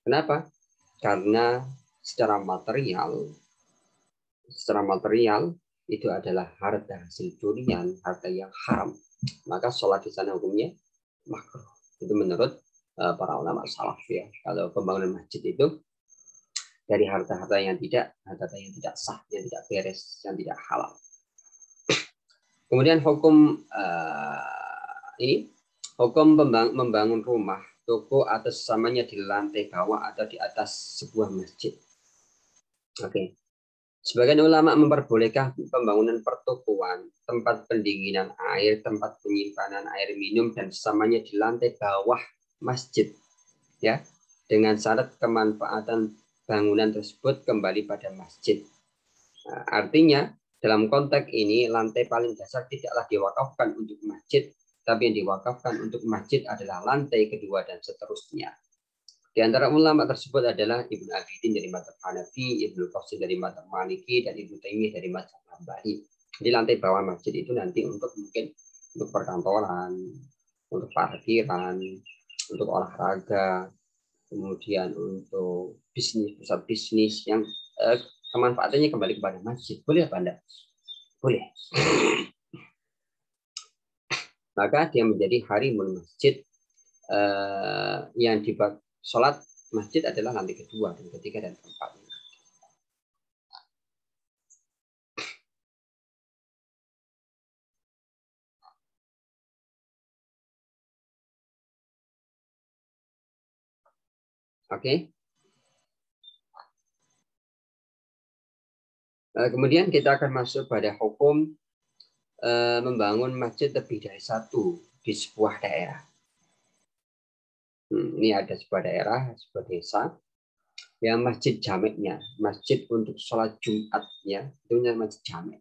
Kenapa? Karena secara material itu adalah harta hasil curian, harta yang haram. Maka sholat di sana hukumnya makruh. Itu menurut para ulama salaf ya. Kalau pembangunan masjid itu dari harta-harta yang tidak sah, yang tidak beres, yang tidak halal. Kemudian hukum hukum membangun rumah, toko atau sesamanya di lantai bawah atau di atas sebuah masjid. Oke. Sebagian ulama memperbolehkan pembangunan pertokoan, tempat pendinginan air, tempat penyimpanan air minum dan sesamanya di lantai bawah masjid, ya, dengan syarat kemanfaatan bangunan tersebut kembali pada masjid. Nah, artinya dalam konteks ini lantai paling dasar tidaklah diwakafkan untuk masjid, tapi yang diwakafkan untuk masjid adalah lantai kedua dan seterusnya. Di antara ulama tersebut adalah Ibnu Abidin dari mazhab Hanafi, Ibnu Qasim dari mazhab Maliki, dan Ibnu Taimiyah dari mazhab Hambali. Di lantai bawah masjid itu nanti untuk mungkin untuk perkantoran, untuk parkiran, untuk olahraga, kemudian untuk bisnis, pusat bisnis yang kemanfaatannya kembali kepada masjid. Boleh apa enggak? Boleh. Maka dia menjadi harimul masjid yang dibuat sholat masjid adalah lantai kedua dan ketiga dan keempat. Oke. Kemudian kita akan masuk pada hukum membangun masjid lebih dari satu di sebuah daerah. Ini ada sebuah daerah, sebuah desa yang masjid jameknya, masjid untuk sholat Jumatnya, itu masjid jamek.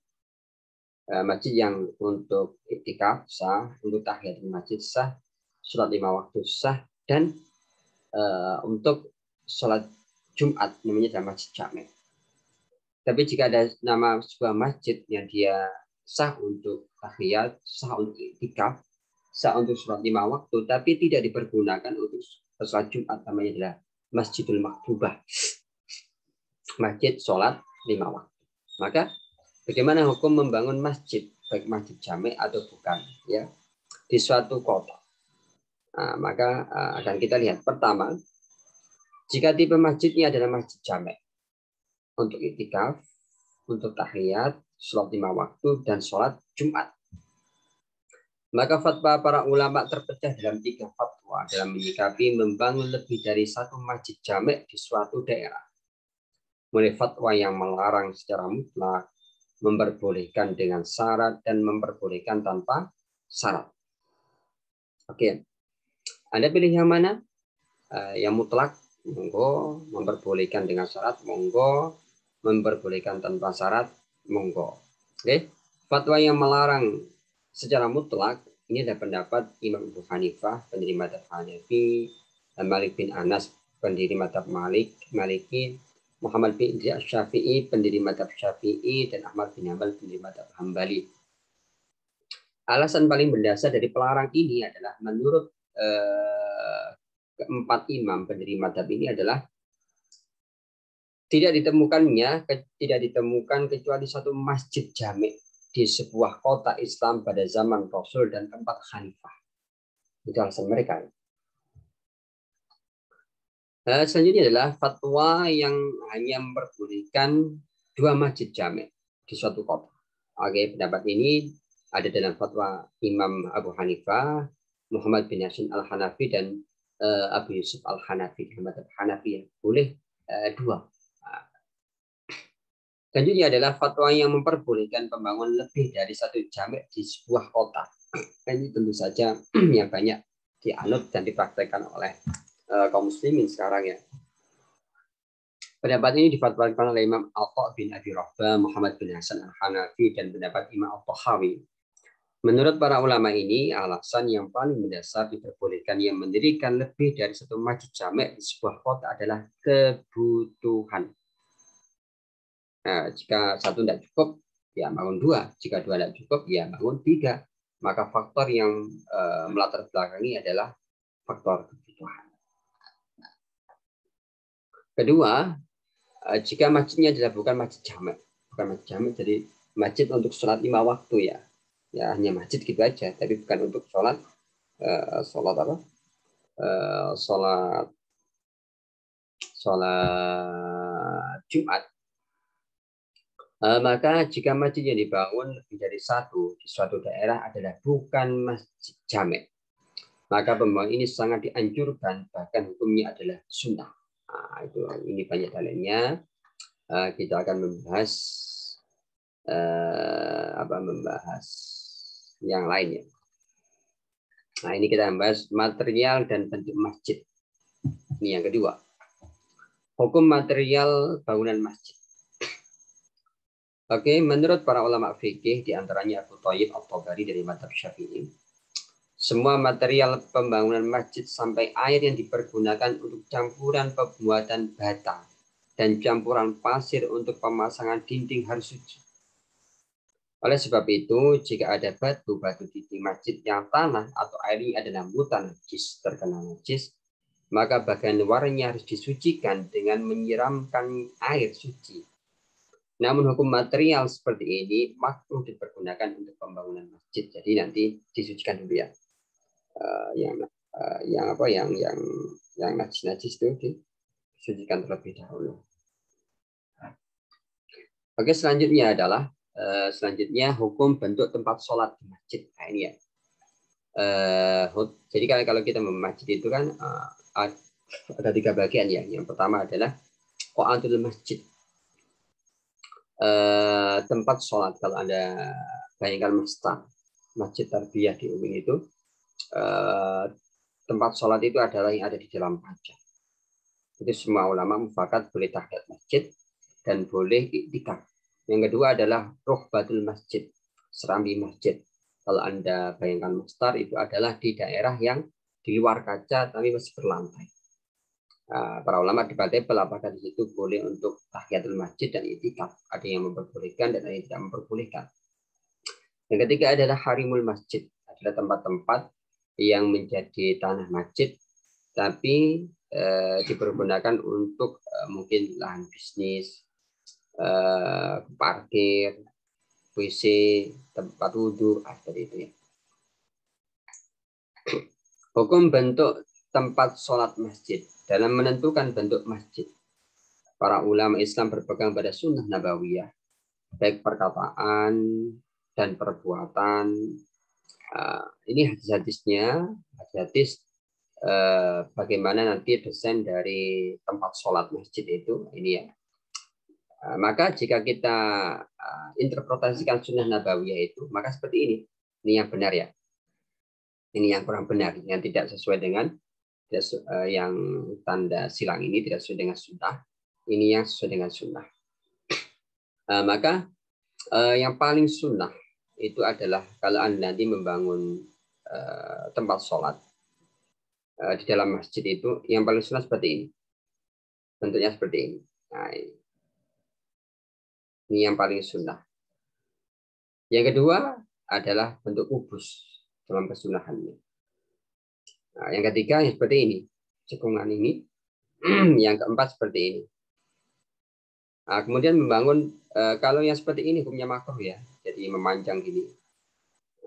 Masjid yang untuk iktikaf sah, untuk tahiyat masjid sah, sholat 5 waktu sah, dan untuk sholat Jumat namanya adalah masjid jamek. Tapi jika ada nama sebuah masjid yang dia sah untuk tahiyat, sah untuk iktikaf, sah untuk sholat 5 waktu, tapi tidak dipergunakan untuk sholat Jumat, namanya adalah Masjidul Maktubah, masjid sholat 5 waktu. Maka bagaimana hukum membangun masjid, baik masjid jamek atau bukan, ya, di suatu kota? Nah, maka akan kita lihat pertama, jika tipe masjidnya adalah masjid jamek untuk iktikaf, untuk tahiyat, sholat 5 waktu, dan sholat Jumat, maka fatwa para ulama terpecah dalam 3 fatwa dalam menyikapi membangun lebih dari satu masjid jamek di suatu daerah. Mulai fatwa yang melarang secara mutlak, memperbolehkan dengan syarat, dan memperbolehkan tanpa syarat. Oke, Anda pilih yang mana? Yang mutlak, monggo. Memperbolehkan dengan syarat, monggo. Memperbolehkan tanpa syarat, monggo. Oke, fatwa yang melarang secara mutlak ini ada pendapat Imam Abu Hanifah, pendiri mazhab Hanafi, Malik bin Anas, pendiri mazhab Maliki, Muhammad bin Idris Syafi'i, pendiri mazhab Syafi'i, dan Ahmad bin Hanbal, pendiri mazhab Hambali. Alasan paling mendasar dari pelarang ini adalah menurut keempat imam pendiri madhab ini adalah tidak ditemukan kecuali satu masjid jami' di sebuah kota Islam pada zaman Rasul dan tempat khalifah. Itu alasan mereka. Selanjutnya adalah fatwa yang hanya memperbolehkan 2 masjid jami' di suatu kota. Oke, pendapat ini ada dalam fatwa Imam Abu Hanifah, Muhammad bin Hasan al-Hanafi, dan Abu Yusuf al-Hanafi. Madhab Hanafi boleh 2. Selanjutnya adalah fatwa yang memperbolehkan pembangunan lebih dari 1 jami' di sebuah kota. Ini tentu saja yang banyak dianut dan dipraktekkan oleh kaum muslimin sekarang ya. Pendapat ini difatwakan oleh Imam Atha bin Abi Rabah, Muhammad bin Hasan al-Hanafi, dan pendapat Imam At-Tahawi. Menurut para ulama ini, alasan yang paling mendasar diperbolehkan yang mendirikan lebih dari 1 masjid jami' di sebuah kota adalah kebutuhan. Nah, jika 1 tidak cukup, ya bangun 2. Jika 2 tidak cukup, ya bangun 3. Maka faktor yang melatar belakangi adalah faktor kebutuhan. Kedua, jika masjidnya adalah bukan masjid jami', jadi masjid untuk sholat 5 waktu ya hanya masjid gitu aja, tapi bukan untuk sholat Jumat. Maka jika masjid yang dibangun lebih dari 1 di suatu daerah adalah bukan masjid jami', maka pembangunan ini sangat dianjurkan, bahkan hukumnya adalah sunnah. Nah, ini banyak dalilnya. Kita akan membahas yang lainnya. Nah, ini kita membahas material dan bentuk masjid. Ini yang kedua. Hukum material bangunan masjid. Oke, menurut para ulama fikih, diantaranya Abu Thayyib At-Tabari dari madhab Syafi'i, semua material pembangunan masjid sampai air yang dipergunakan untuk campuran pembuatan bata dan campuran pasir untuk pemasangan dinding harus suci. Oleh sebab itu, jika ada batu dinding masjid yang tanah atau airnya adalah mutan najis, terkena najis, maka bagian luarnya harus disucikan dengan menyiramkan air suci. Namun hukum material seperti ini makruh dipergunakan untuk pembangunan masjid. Jadi nanti disucikan dulu ya. Yang najis-najis itu disucikan terlebih dahulu. Oke, selanjutnya adalah hukum bentuk tempat sholat di masjid. Nah, ini ya. Jadi kalau kita masjid itu kan ada 3 bagian ya. Yang pertama adalah qa'atul masjid. Tempat sholat. Kalau Anda bayangkan masjid tarbiyah di UIN itu, tempat sholat itu adalah yang ada di dalam kaca. Itu semua ulama mufakat boleh tahiyat masjid dan boleh iktikaf. Yang kedua adalah ruhbatul masjid, serambi masjid. Kalau Anda bayangkan mastar, itu adalah di daerah yang di luar kaca tapi masih berlantai. Para ulama debatable apakah di situ boleh untuk tahiyatul masjid dan iktikaf. Ada yang memperbolehkan dan ada yang tidak memperbolehkan. Yang ketiga adalah harimul masjid, adalah tempat-tempat yang menjadi tanah masjid tapi dipergunakan untuk mungkin lahan bisnis, parkir, WC, tempat wudhu, seperti itu ya. Hukum bentuk tempat sholat masjid. Dalam menentukan bentuk masjid, para ulama Islam berpegang pada sunnah nabawiyah, baik perkataan dan perbuatan. Ini hadis-hadisnya, hadis bagaimana nanti desain dari tempat sholat masjid itu, ini ya. Maka jika kita interpretasikan sunnah nabawiyah itu, maka seperti ini. Ini yang benar ya. Ini yang kurang benar, yang tidak sesuai dengan yang tanda silang ini tidak sesuai dengan sunnah. Ini yang sesuai dengan sunnah. Maka yang paling sunnah itu adalah kalau Anda nanti membangun tempat sholat di dalam masjid itu, yang paling sunnah seperti ini. Bentuknya seperti ini. Nah, ini yang paling sunnah. Yang kedua adalah bentuk kubus dalam kesunahannya. Nah, yang ketiga yang seperti ini. cekungan ini. Yang keempat seperti ini. Nah, kemudian membangun, kalau yang seperti ini hukumnya makruh ya, jadi memanjang gini.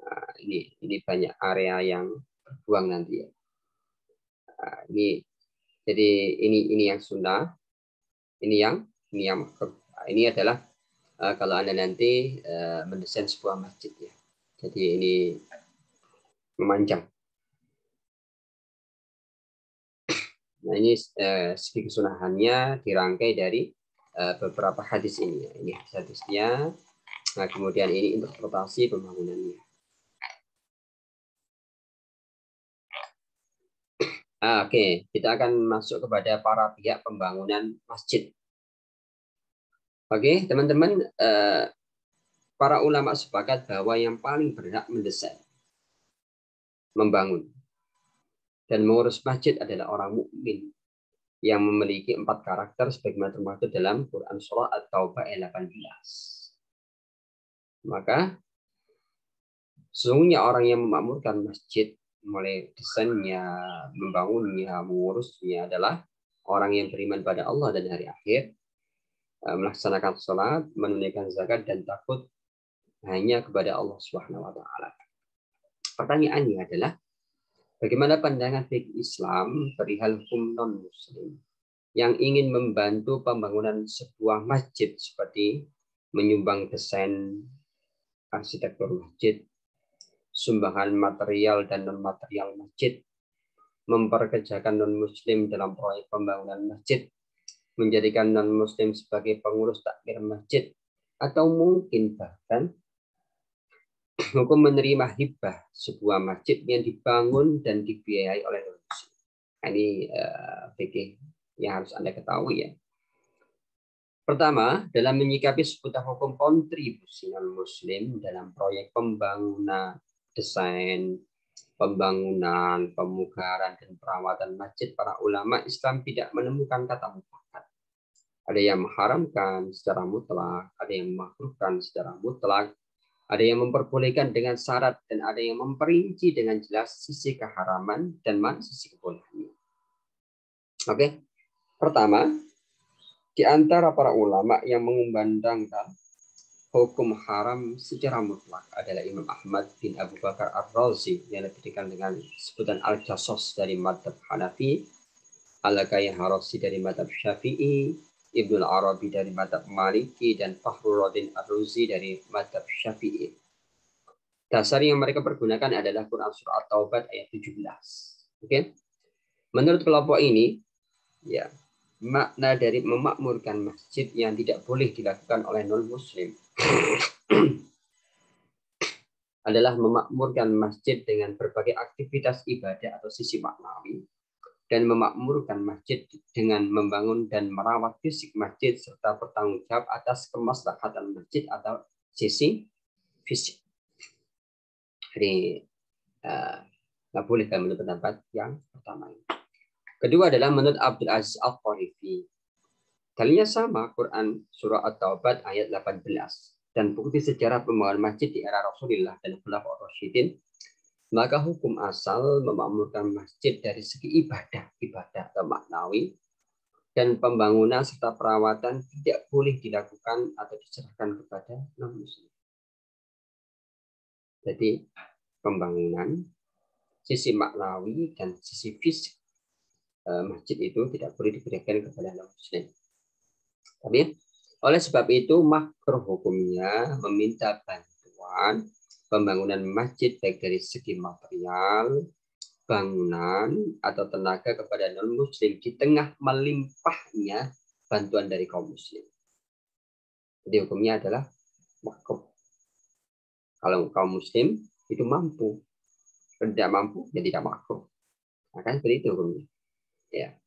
Nah, ini banyak area yang terbuang nanti ya. Nah, jadi ini yang sunnah, ini yang makruh. Nah, ini adalah kalau Anda nanti mendesain sebuah masjid ya. Jadi ini memanjang. Nah, ini segi kesunahannya dirangkai dari beberapa hadis ini. Ini hadisnya. Nah, kemudian ini interpretasi pembangunannya. Oke, kita akan masuk kepada para pihak pembangunan masjid. Oke, teman-teman, para ulama sepakat bahwa yang paling berhak mendesain, membangun, dan mengurus masjid adalah orang mukmin yang memiliki 4 karakter sebagaimana termaktub dalam Quran Surah At-Taubah ayat 18. Maka sesungguhnya orang yang memakmurkan masjid, mulai desainnya, membangunnya, mengurusnya adalah orang yang beriman pada Allah dan hari akhir, melaksanakan sholat, menunaikan zakat, dan takut hanya kepada Allah Subhanahu wa Ta'ala. Pertanyaannya adalah, bagaimana pandangan fikih Islam perihal hukum non-Muslim yang ingin membantu pembangunan sebuah masjid seperti menyumbang desain arsitektur masjid, sumbangan material dan non-material masjid, memperkerjakan non-Muslim dalam proyek pembangunan masjid, menjadikan non-Muslim sebagai pengurus takmir masjid, atau mungkin bahkan hukum menerima hibah sebuah masjid yang dibangun dan dibiayai oleh non-Muslim. Ini fikih yang harus Anda ketahui ya. Pertama, dalam menyikapi seputar hukum kontribusi non-Muslim dalam proyek pembangunan, desain, pembangunan, pemugaran, dan perawatan masjid, para ulama Islam tidak menemukan kata mutlak. Ada yang mengharamkan secara mutlak, ada yang memakruhkan secara mutlak, ada yang memperbolehkan dengan syarat, dan ada yang memperinci dengan jelas sisi keharaman dan mana sisi kebolehannya. Oke, pertama, di antara para ulama yang mengumandangkan hukum haram secara mutlak adalah Imam Ahmad bin Abu Bakar Ar-Razi yang lebih dikenal dengan sebutan Al-Jassos dari madhab Hanafi, Al-Kayah Harasi dari madhab Syafi'i, Ibnu Arabi dari madhab Maliki, dan Fakhruddin Ar-Razi dari madhab Syafi'i. Dasar yang mereka pergunakan adalah Quran Surah At-Taubah ayat 17. Oke. Menurut kelompok ini, ya, makna dari memakmurkan masjid yang tidak boleh dilakukan oleh non-Muslim adalah memakmurkan masjid dengan berbagai aktivitas ibadah atau sisi maknawi, dan memakmurkan masjid dengan membangun dan merawat fisik masjid serta bertanggung jawab atas kemaslahatan masjid atau sisi fisik. Jadi nggak boleh menurut pendapat yang pertama ini. Kedua adalah menurut Abdul Aziz Al-Qarifi. Dalilnya sama, Quran Surah At-Taubah ayat 18. Dan bukti sejarah pembangunan masjid di era Rasulullah dan Khulafaur Rasyidin, maka hukum asal memakmurkan masjid dari segi ibadah atau maknawi, dan pembangunan serta perawatan tidak boleh dilakukan atau diserahkan kepada non-Muslim. Jadi pembangunan, sisi maknawi dan sisi fisik masjid itu tidak boleh diberikan kepada non-Muslim. Tapi oleh sebab itu makruh hukumnya meminta bantuan pembangunan masjid baik dari segi material, bangunan, atau tenaga kepada non-Muslim di tengah melimpahnya bantuan dari kaum Muslim. Jadi hukumnya adalah makruh. Kalau kaum Muslim itu mampu, tidak mampu ya tidak makruh. Nah, kan seperti itu hukumnya. Ya.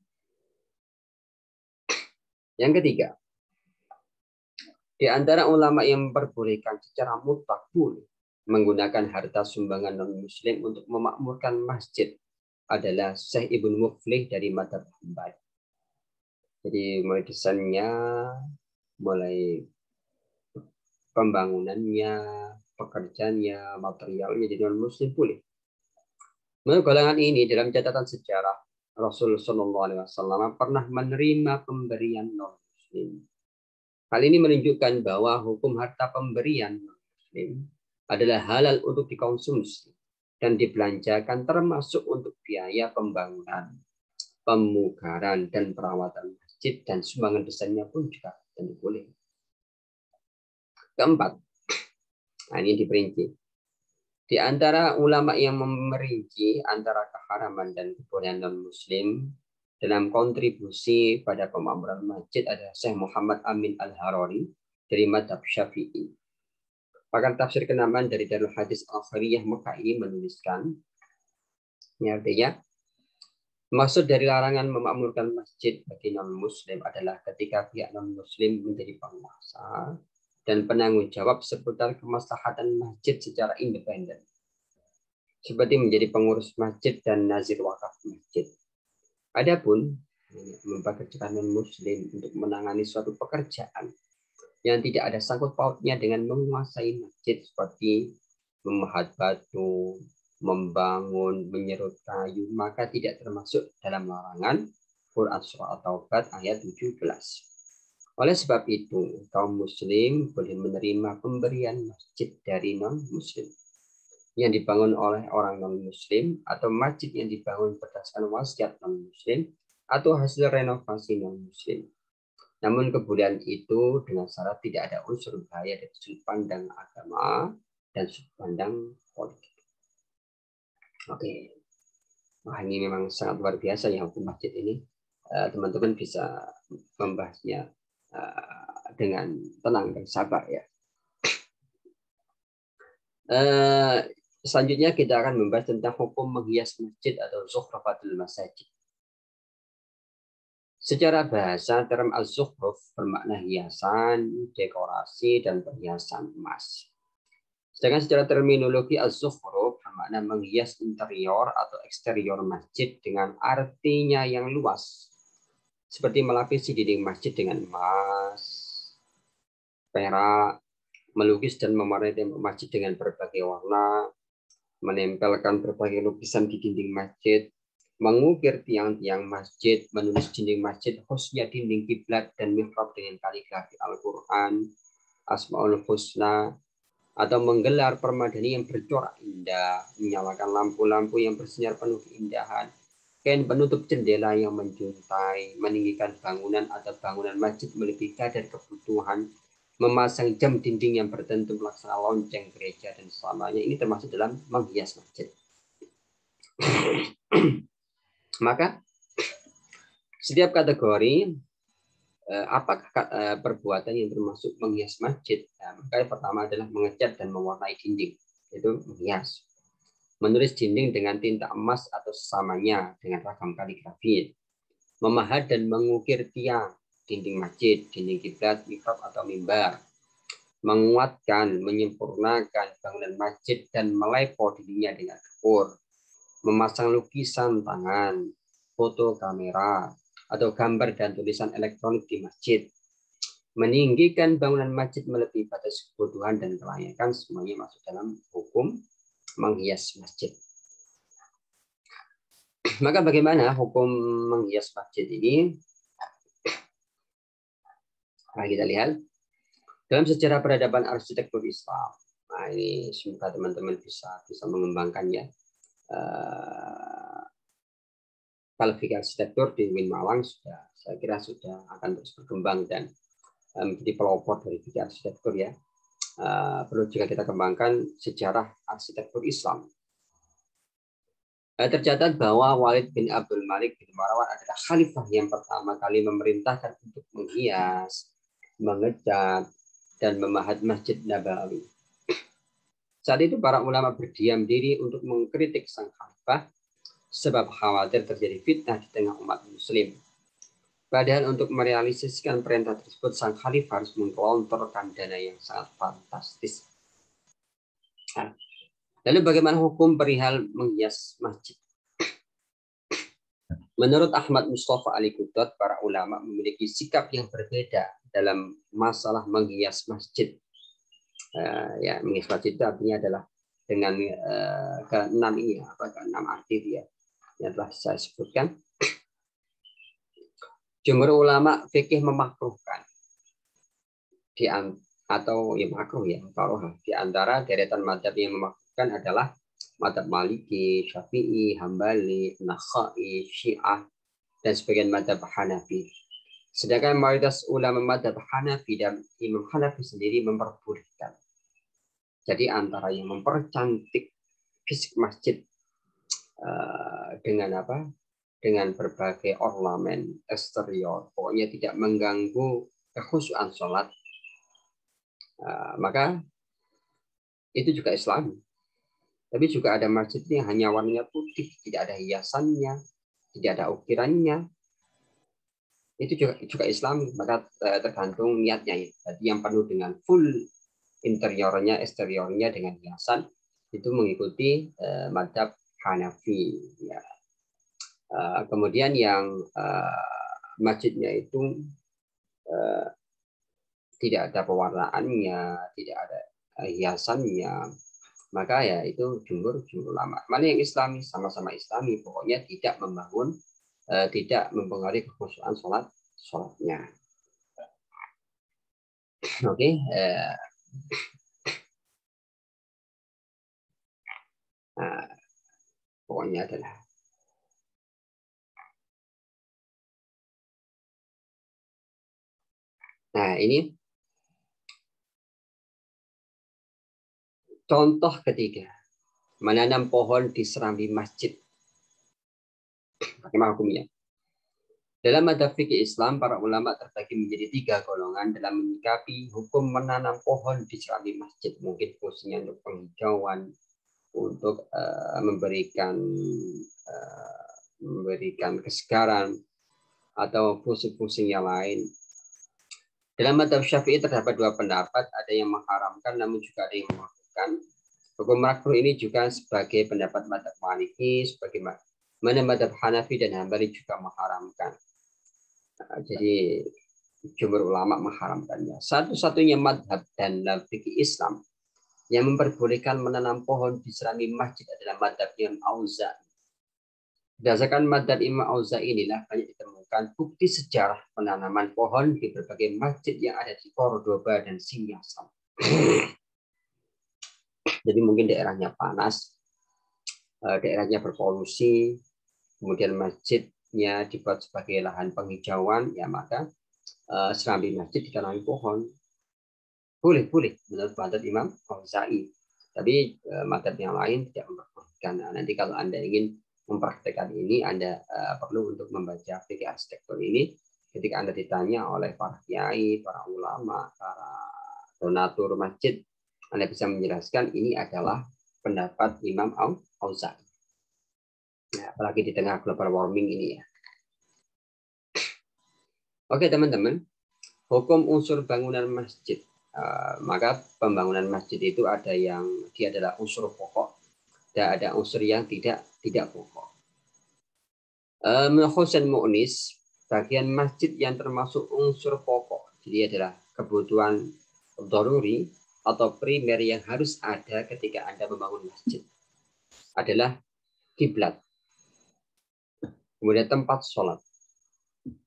Yang ketiga, di antara ulama yang memperbolehkan secara mutlak boleh menggunakan harta sumbangan non-Muslim untuk memakmurkan masjid adalah Syekh Ibnu Muflih dari madhab Hambali. Jadi mulai desainnya, mulai pembangunannya, pekerjaannya, materialnya, jadi non-Muslim boleh. Menurut golongan ini dalam catatan sejarah, Rasul Shallallahu Alaihi Wasallam pernah menerima pemberian non-Muslim. Hal ini menunjukkan bahwa hukum harta pemberian non-Muslim adalah halal untuk dikonsumsi dan dibelanjakan, termasuk untuk biaya pembangunan, pemugaran, dan perawatan masjid, dan sumbangan besarnya pun juga tentu boleh. Keempat, nah ini diperinci. Di antara ulama yang merinci antara keharaman dan kebolehan non-Muslim dalam kontribusi pada pemakmuran masjid adalah Syekh Muhammad Amin Al-Harari dari Madhab Syafi'i. Pakar tafsir kenamaan dari Darul Hadis Al-Khairiyah Mekah ini menuliskan, ini artinya, maksud dari larangan memakmurkan masjid bagi non-Muslim adalah ketika pihak non-Muslim menjadi penguasa dan penanggung jawab seputar kemaslahatan masjid secara independen, seperti menjadi pengurus masjid dan nazir wakaf masjid. Adapun mempekerjakan non-Muslim untuk menangani suatu pekerjaan yang tidak ada sangkut pautnya dengan menguasai masjid, seperti memahat batu, membangun, menyerut kayu, maka tidak termasuk dalam larangan Quran Surah At-Taubat ayat 17. Oleh sebab itu, kaum muslim boleh menerima pemberian masjid dari non-muslim yang dibangun oleh orang non-muslim, atau masjid yang dibangun berdasarkan wasiat non-muslim, atau hasil renovasi non-muslim. Namun kebolehan itu dengan syarat tidak ada unsur bahaya dari sudut pandang agama dan sudut pandang politik. Oke, wah ini memang sangat luar biasa ya hukum masjid ini. Teman-teman bisa membahasnya dengan tenang dan sabar ya. Selanjutnya kita akan membahas tentang hukum menghias masjid atau zukhrafatul masajid. Secara bahasa, term az-zukhruf bermakna hiasan, dekorasi, dan perhiasan emas. Sedangkan secara terminologi az-zukhruf bermakna menghias interior atau eksterior masjid dengan artinya yang luas, seperti melapisi dinding masjid dengan emas, perak, melukis dan mewarnai tembok masjid dengan berbagai warna, menempelkan berbagai lukisan di dinding masjid, mengukir tiang-tiang masjid, menulis dinding masjid, khususnya dinding kiblat dan mihrab dengan kaligrafi Al-Quran, Asmaul Husna, atau menggelar permadani yang bercorak indah, menyalakan lampu-lampu yang bersinar penuh keindahan, kain penutup jendela yang menjuntai, meninggikan bangunan atau bangunan masjid melebihi kadar kebutuhan, memasang jam dinding yang bertentu melaksanakan lonceng gereja dan selamanya. Ini termasuk dalam menghias masjid. Maka setiap kategori apakah perbuatan yang termasuk menghias masjid? Nah, maka yang pertama adalah mengecat dan mewarnai dinding, itu menghias. Menulis dinding dengan tinta emas atau sesamanya dengan ragam kaligrafi. Memahat dan mengukir tiang, dinding masjid, dinding kiblat, mihrab atau mimbar. Menguatkan, menyempurnakan bangunan masjid dan melepo dindingnya dengan kapur. Memasang lukisan tangan, foto kamera, atau gambar dan tulisan elektronik di masjid. Meninggikan bangunan masjid melebihi batas kebutuhan dan kelayakan, semuanya masuk dalam hukum menghias masjid. Maka bagaimana hukum menghias masjid ini? Nah, kita lihat dalam sejarah peradaban arsitektur Islam. Nah, ini semoga teman-teman bisa mengembangkannya. Kualifikasi arsitektur di UIN Malang saya kira sudah akan terus berkembang dan menjadi pelopor dari fikih arsitektur ya. Perlu juga kita kembangkan sejarah arsitektur Islam. Tercatat bahwa Walid bin Abdul Malik bin Marwan adalah khalifah yang pertama kali memerintahkan untuk menghias, mengecat, dan memahat Masjid Nabawi. Saat itu para ulama berdiam diri untuk mengkritik sang khalifah sebab khawatir terjadi fitnah di tengah umat muslim. Padahal untuk merealisasikan perintah tersebut, sang khalifah harus menggelontorkan dana yang sangat fantastis. Lalu bagaimana hukum perihal menghias masjid? Menurut Ahmad Mustafa Ali Qudot, para ulama memiliki sikap yang berbeda dalam masalah menghias masjid. Ya, menghias masjid itu artinya adalah dengan keenam ini, keenam arti ya, yang telah saya sebutkan. Jumhur ulama fikih memakruhkan atau ya makruh ya, di antara deretan mazhab yang memakruhkan adalah mazhab Maliki, Syafi'i, Hambali, Nakhai, Syiah, dan sebagian mazhab Hanafi. Sedangkan mayoritas ulama mazhab Hanafi dan Imam Hanafi sendiri memperbolehkan. Jadi antara yang mempercantik fisik masjid dengan apa? Dengan berbagai ornamen eksterior, pokoknya tidak mengganggu kekhusyuan sholat, maka itu juga Islam. Tapi juga ada masjid yang hanya warnanya putih, tidak ada hiasannya, tidak ada ukirannya. Itu juga Islam, maka tergantung niatnya ya. Jadi yang penuh dengan full interiornya, eksteriornya dengan hiasan itu mengikuti mazhab Hanafi. Ya. Kemudian yang masjidnya itu tidak ada pewarnaannya, tidak ada hiasannya, maka ya itu jumhur ulama. Mana yang Islami, sama-sama Islami, pokoknya tidak membangun, tidak mempengaruhi kekhusyuan sholatnya. Oke. Nah, pokoknya adalah ini contoh ketiga, menanam pohon di serambi masjid. Bagaimana hukumnya? Dalam mazhab fikih Islam, para ulama terbagi menjadi 3 golongan dalam menyikapi hukum menanam pohon di serambi masjid. Mungkin fungsinya untuk penghijauan, untuk memberikan kesegaran, atau fungsi-fungsinya lain. Dalam mazhab Syafi'i terdapat 2 pendapat, ada yang mengharamkan namun juga ada yang membolehkan. Hukum makruh ini juga sebagai pendapat mazhab Maliki, sebagaimana mazhab Hanafi dan Hambali juga mengharamkan. Jadi jumhur ulama mengharamkannya. Satu-satunya mazhab dan fikih Islam yang memperbolehkan menanam pohon di serambi masjid adalah mazhab Imam Auza'i. Berdasarkan mazhab Imam Auza'i inilah banyak ditemukan bukti sejarah penanaman pohon di berbagai masjid yang ada di Cordoba dan Singasam. Jadi mungkin daerahnya panas, daerahnya berpolusi, kemudian masjidnya dibuat sebagai lahan penghijauan, ya maka serambi masjid ditanami pohon. Boleh menurut mazhab Imam Auza'i. Tapi mazhab yang lain tidak memperbolehkan. Nah, nanti kalau Anda ingin mempraktekkan ini, Anda perlu untuk membaca fikih arsitektur ini. Ketika Anda ditanya oleh para kiai, para ulama, para donatur masjid, Anda bisa menjelaskan ini adalah pendapat Imam Auza'i. Nah, apalagi di tengah global warming ini ya. Oke teman-teman, hukum unsur bangunan masjid. Maka pembangunan masjid itu ada yang dia adalah unsur pokok, dan ada unsur yang tidak pokok. Menurut Mu'nis, bagian masjid yang termasuk unsur pokok, jadi adalah kebutuhan daruri atau primer yang harus ada ketika Anda membangun masjid, adalah kiblat, kemudian tempat sholat,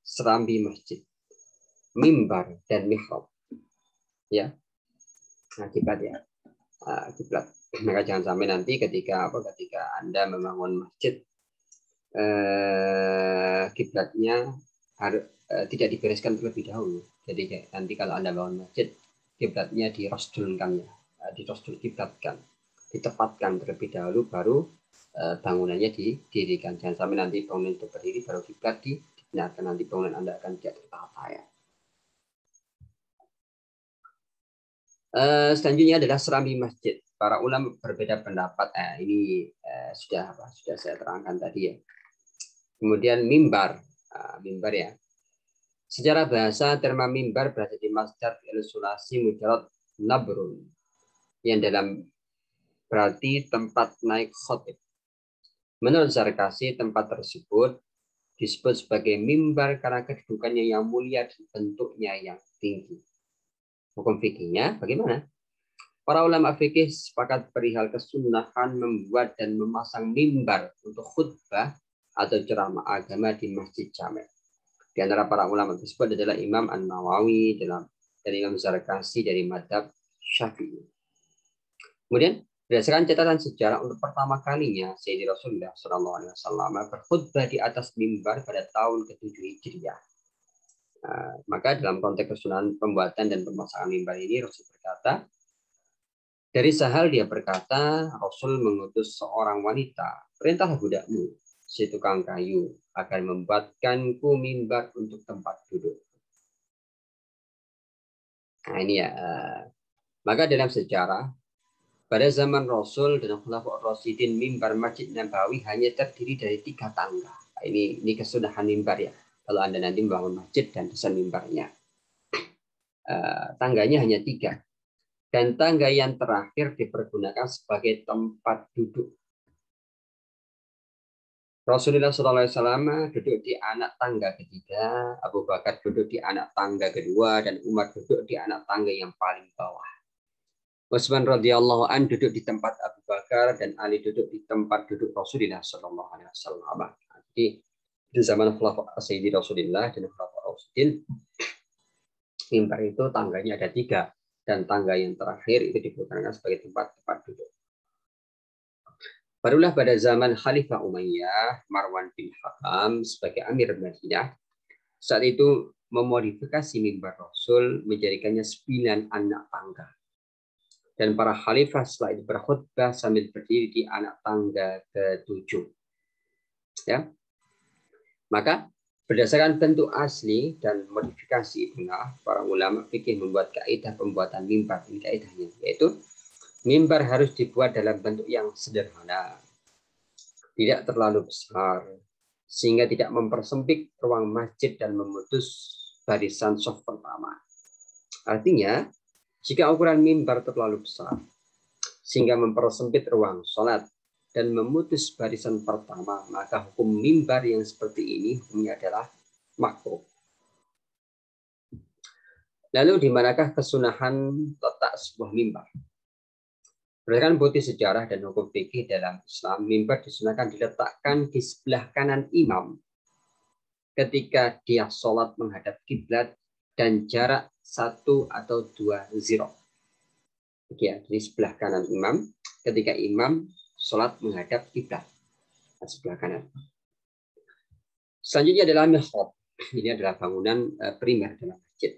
serambi masjid, mimbar, dan mihrab. Ya, nah kiblat ya, kiblat. Maka jangan sampai nanti ketika Anda membangun masjid, kiblatnya harus tidak dibereskan terlebih dahulu. Jadi nanti kalau Anda bangun masjid, kiblatnya dirosdulkan, dirosdul kiblatkan, ditepatkan terlebih dahulu, baru bangunannya didirikan. Jangan sampai nanti bangunan itu berdiri baru kiblat dipindahkan, nanti bangunan Anda akan tidak tertata ya. Selanjutnya adalah serambi masjid. Para ulama berbeda pendapat. Ini sudah saya terangkan tadi ya. Kemudian mimbar, mimbar ya. Secara bahasa terma mimbar berada di masdar ilustrasi mujarad nabrun, yang dalam berarti tempat naik khotib. Menurut Zarkasi, tempat tersebut disebut sebagai mimbar karena kedudukannya yang mulia dan bentuknya yang tinggi. Hukum fikihnya bagaimana? Para ulama fikih sepakat perihal kesunahan membuat dan memasang mimbar untuk khutbah atau ceramah agama di masjid jami'. Di antara para ulama tersebut adalah Imam An-Nawawi dan Imam Zarqasi dari madhab Syafi'i. Kemudian berdasarkan catatan sejarah untuk pertama kalinya Sayyidina Rasulullah SAW berkhutbah di atas mimbar pada tahun ke-7 Hijriah. Maka dalam konteks kesunahan pembuatan dan pemasangan mimbar ini Rasul berkata, dari Sahal dia berkata, Rasul mengutus seorang wanita, perintahlah budakmu, si tukang kayu, akan membuatkanku mimbar untuk tempat duduk. Nah ini ya. Maka dalam sejarah, pada zaman Rasul dan Khulafaur Rasyidin, mimbar Masjid Nabawi hanya terdiri dari 3 tangga. Nah, ini kesudahan mimbar ya. Kalau Anda nanti membangun masjid dan desain mimbarnya. Tangganya hanya 3. Dan tangga yang terakhir dipergunakan sebagai tempat duduk. Rasulullah SAW duduk di anak tangga ketiga, Abu Bakar duduk di anak tangga kedua, dan Umar duduk di anak tangga yang paling bawah. Utsman radhiyallahu an duduk di tempat Abu Bakar, dan Ali duduk di tempat duduk Rasulullah SAW. Jadi di zaman Sayyidi Rasulullah dan Khulafaur Rasyidin, mimbar itu tangganya ada 3, dan tangga yang terakhir itu digunakan sebagai tempat duduk. Barulah pada zaman Khalifah Umayyah, Marwan bin Hakam sebagai Amir Madinah, saat itu memodifikasi mimbar Rasul menjadikannya 9 anak tangga. Dan para khalifah setelah itu berkhutbah sambil berdiri di anak tangga ke-7. Ya. Maka berdasarkan bentuk asli dan modifikasi itulah para ulama fikih membuat kaidah pembuatan mimbar. Ini kaidahnya, yaitu mimbar harus dibuat dalam bentuk yang sederhana, tidak terlalu besar, sehingga tidak mempersempit ruang masjid dan memutus barisan saf pertama. Artinya, jika ukuran mimbar terlalu besar, sehingga mempersempit ruang sholat dan memutus barisan pertama, maka hukum mimbar yang seperti ini hukumnya adalah makruh. Lalu di manakah kesunahan letak sebuah mimbar? Berdasarkan bukti sejarah dan hukum fikih dalam Islam, mimbar disunahkan diletakkan di sebelah kanan imam ketika dia sholat menghadap kiblat dan jarak 1 atau 2 ziro. Ya, di sebelah kanan imam ketika imam sholat menghadap kiblat, sebelah kanan. Selanjutnya adalah mihrab. Ini adalah bangunan primer dalam masjid.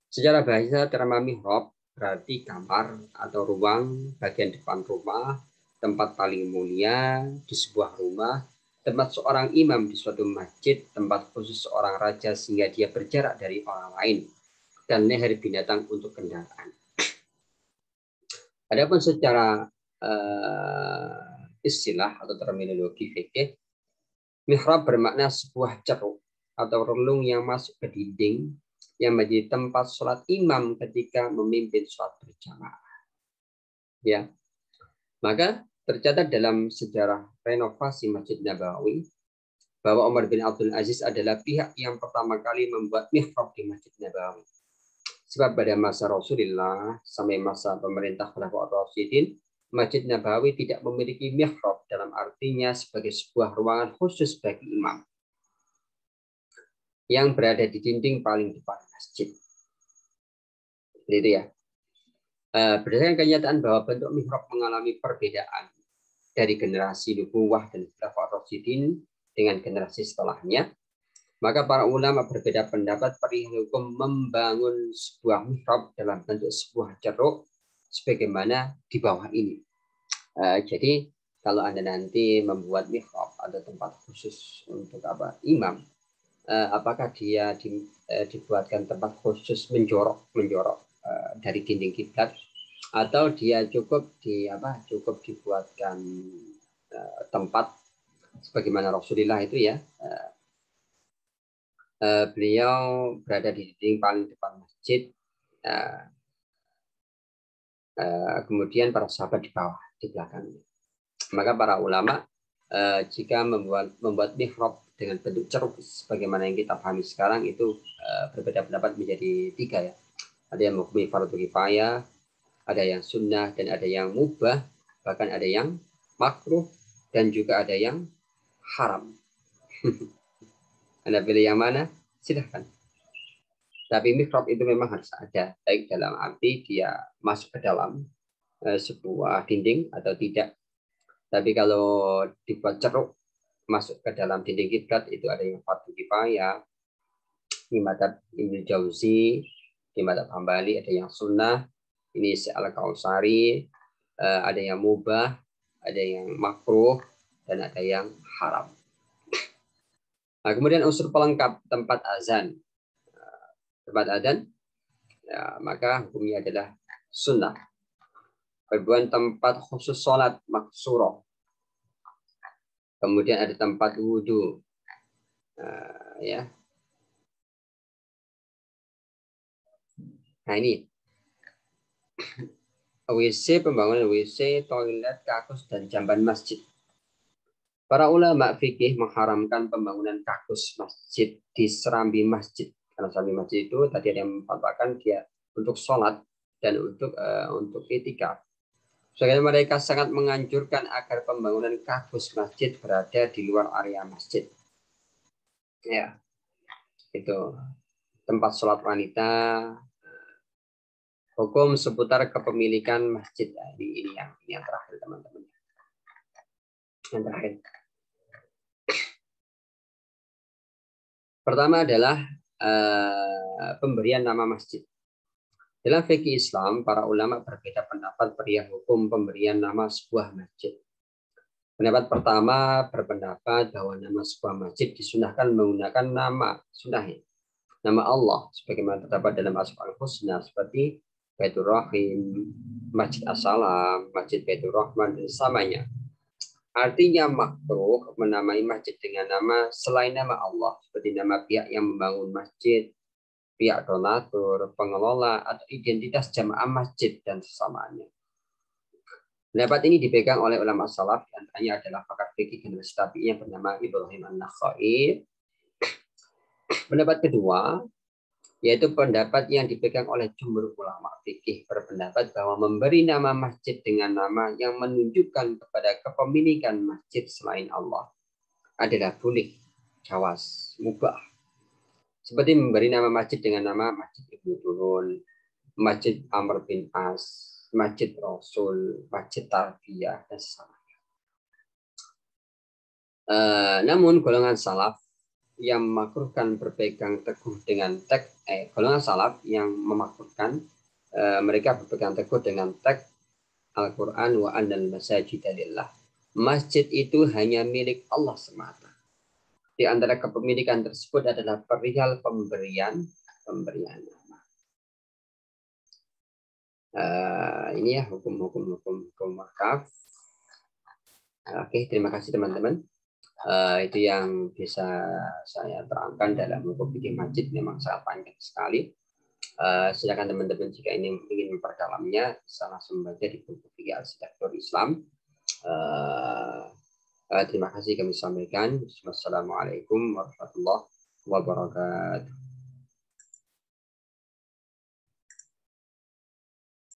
Secara bahasa terma mihrab berarti kamar atau ruang bagian depan rumah, tempat paling mulia di sebuah rumah, tempat seorang imam di suatu masjid, tempat khusus seorang raja sehingga dia berjarak dari orang lain, dan leher binatang untuk kendaraan. Adapun secara istilah atau terminologi fikih, mihrab bermakna sebuah ceruk atau relung yang masuk ke dinding yang menjadi tempat sholat imam ketika memimpin sholat berjamaah. Ya, maka tercatat dalam sejarah renovasi Masjid Nabawi bahwa Umar bin Abdul Aziz adalah pihak yang pertama kali membuat mihrab di Masjid Nabawi. Sebab pada masa Rasulullah sampai masa pemerintah Khulafaur Rasyidin, Masjid Nabawi tidak memiliki mihrab dalam artinya sebagai sebuah ruangan khusus bagi imam yang berada di dinding paling depan masjid. Itu ya. Berdasarkan kenyataan bahwa bentuk mihrab mengalami perbedaan dari generasi nubuwah dan Khulafaur Rasyidin dengan generasi setelahnya, maka para ulama berbeda pendapat perihal hukum membangun sebuah mihrab dalam bentuk sebuah ceruk sebagaimana di bawah ini. Jadi kalau Anda nanti membuat mihrab atau tempat khusus untuk imam, apakah dia dibuatkan tempat khusus menjorok dari dinding kiblat, atau dia cukup dibuatkan tempat sebagaimana Rasulullah itu ya, beliau berada di dinding paling depan masjid, kemudian para sahabat di bawah di belakangnya. Maka para ulama jika membuat mihrab dengan bentuk ceruk sebagaimana yang kita pahami sekarang itu berbeda pendapat menjadi 3 ya. Ada yang menghukumi fardu kifayah, ada yang sunnah, dan ada yang mubah, bahkan ada yang makruh, dan juga ada yang haram. Anda pilih yang mana? silahkan. Tapi mihrab itu memang harus ada, baik dalam arti dia masuk ke dalam sebuah dinding atau tidak. Tapi kalau dibuat ceruk masuk ke dalam dinding kiblat itu ada yang fardu kifayah, di madzhab Ibnu Jauzi, di madzhab Hambali ada yang sunnah, ini Al-Kausari, ada yang mubah, ada yang makruh, dan ada yang haram. Nah, kemudian unsur pelengkap tempat azan. Tempat azan, ya, maka hukumnya adalah sunnah. Kemudian tempat khusus sholat maksuroh. Kemudian ada tempat wudhu. Ya. Nah ini WC, pembangunan WC, toilet, kakus, dan jamban masjid. Para ulama fikih mengharamkan pembangunan kakus masjid di serambi masjid. Karena serambi masjid itu tadi ada yang memfatwakan dia untuk sholat dan untuk etikaf. Soalnya mereka sangat menganjurkan agar pembangunan kakus masjid berada di luar area masjid. Ya, itu tempat sholat wanita. Hukum seputar kepemilikan masjid. Ini yang terakhir teman-teman. Yang terakhir. Pertama adalah pemberian nama masjid. Dalam fikih Islam, para ulama berbeda pendapat perihal hukum pemberian nama sebuah masjid. Pendapat pertama berpendapat bahwa nama sebuah masjid disunahkan menggunakan nama sunnahnya, nama Allah, sebagaimana terdapat dalam Asmaul Husna seperti Baitur Rahim, Masjid As-Salam, Masjid Baitur Rahman, dan samanya. Artinya makruh menamai masjid dengan nama selain nama Allah, seperti nama pihak yang membangun masjid, pihak donatur, pengelola, atau identitas jamaah masjid dan sesamanya. Pendapat ini dipegang oleh ulama salaf, antaranya adalah pakar fikih dan Syafi'i yang bernama Ibrahim An-Nakhai. Pendapat kedua, yaitu pendapat yang dipegang oleh jumhur ulama fikih, berpendapat bahwa memberi nama masjid dengan nama yang menunjukkan kepada kepemilikan masjid selain Allah adalah boleh, jawaz, mubah. Seperti memberi nama masjid dengan nama Masjid Ibnu Turun, Masjid Amr bin As, Masjid Rasul, Masjid Tarbiyah, dan sesamanya. Namun golongan salaf yang memakruhkan berpegang teguh dengan teks, golongan salaf yang memakruhkan mereka berpegang teguh dengan teks Al-Quran wa annal masajida lillah. Masjid itu hanya milik Allah semata. Di antara kepemilikan tersebut adalah perihal pemberian nama. Ini ya hukum wakaf. Oke, terima kasih teman-teman. Itu yang bisa saya terangkan dalam hukum fikih masjid, memang sangat panjang sekali. Silakan teman-teman jika ini ingin memperdalamnya bisa langsung membaca di buku fikih arsitektur Islam. Terima kasih kami sampaikan. Wassalamualaikum warahmatullahi wabarakatuh.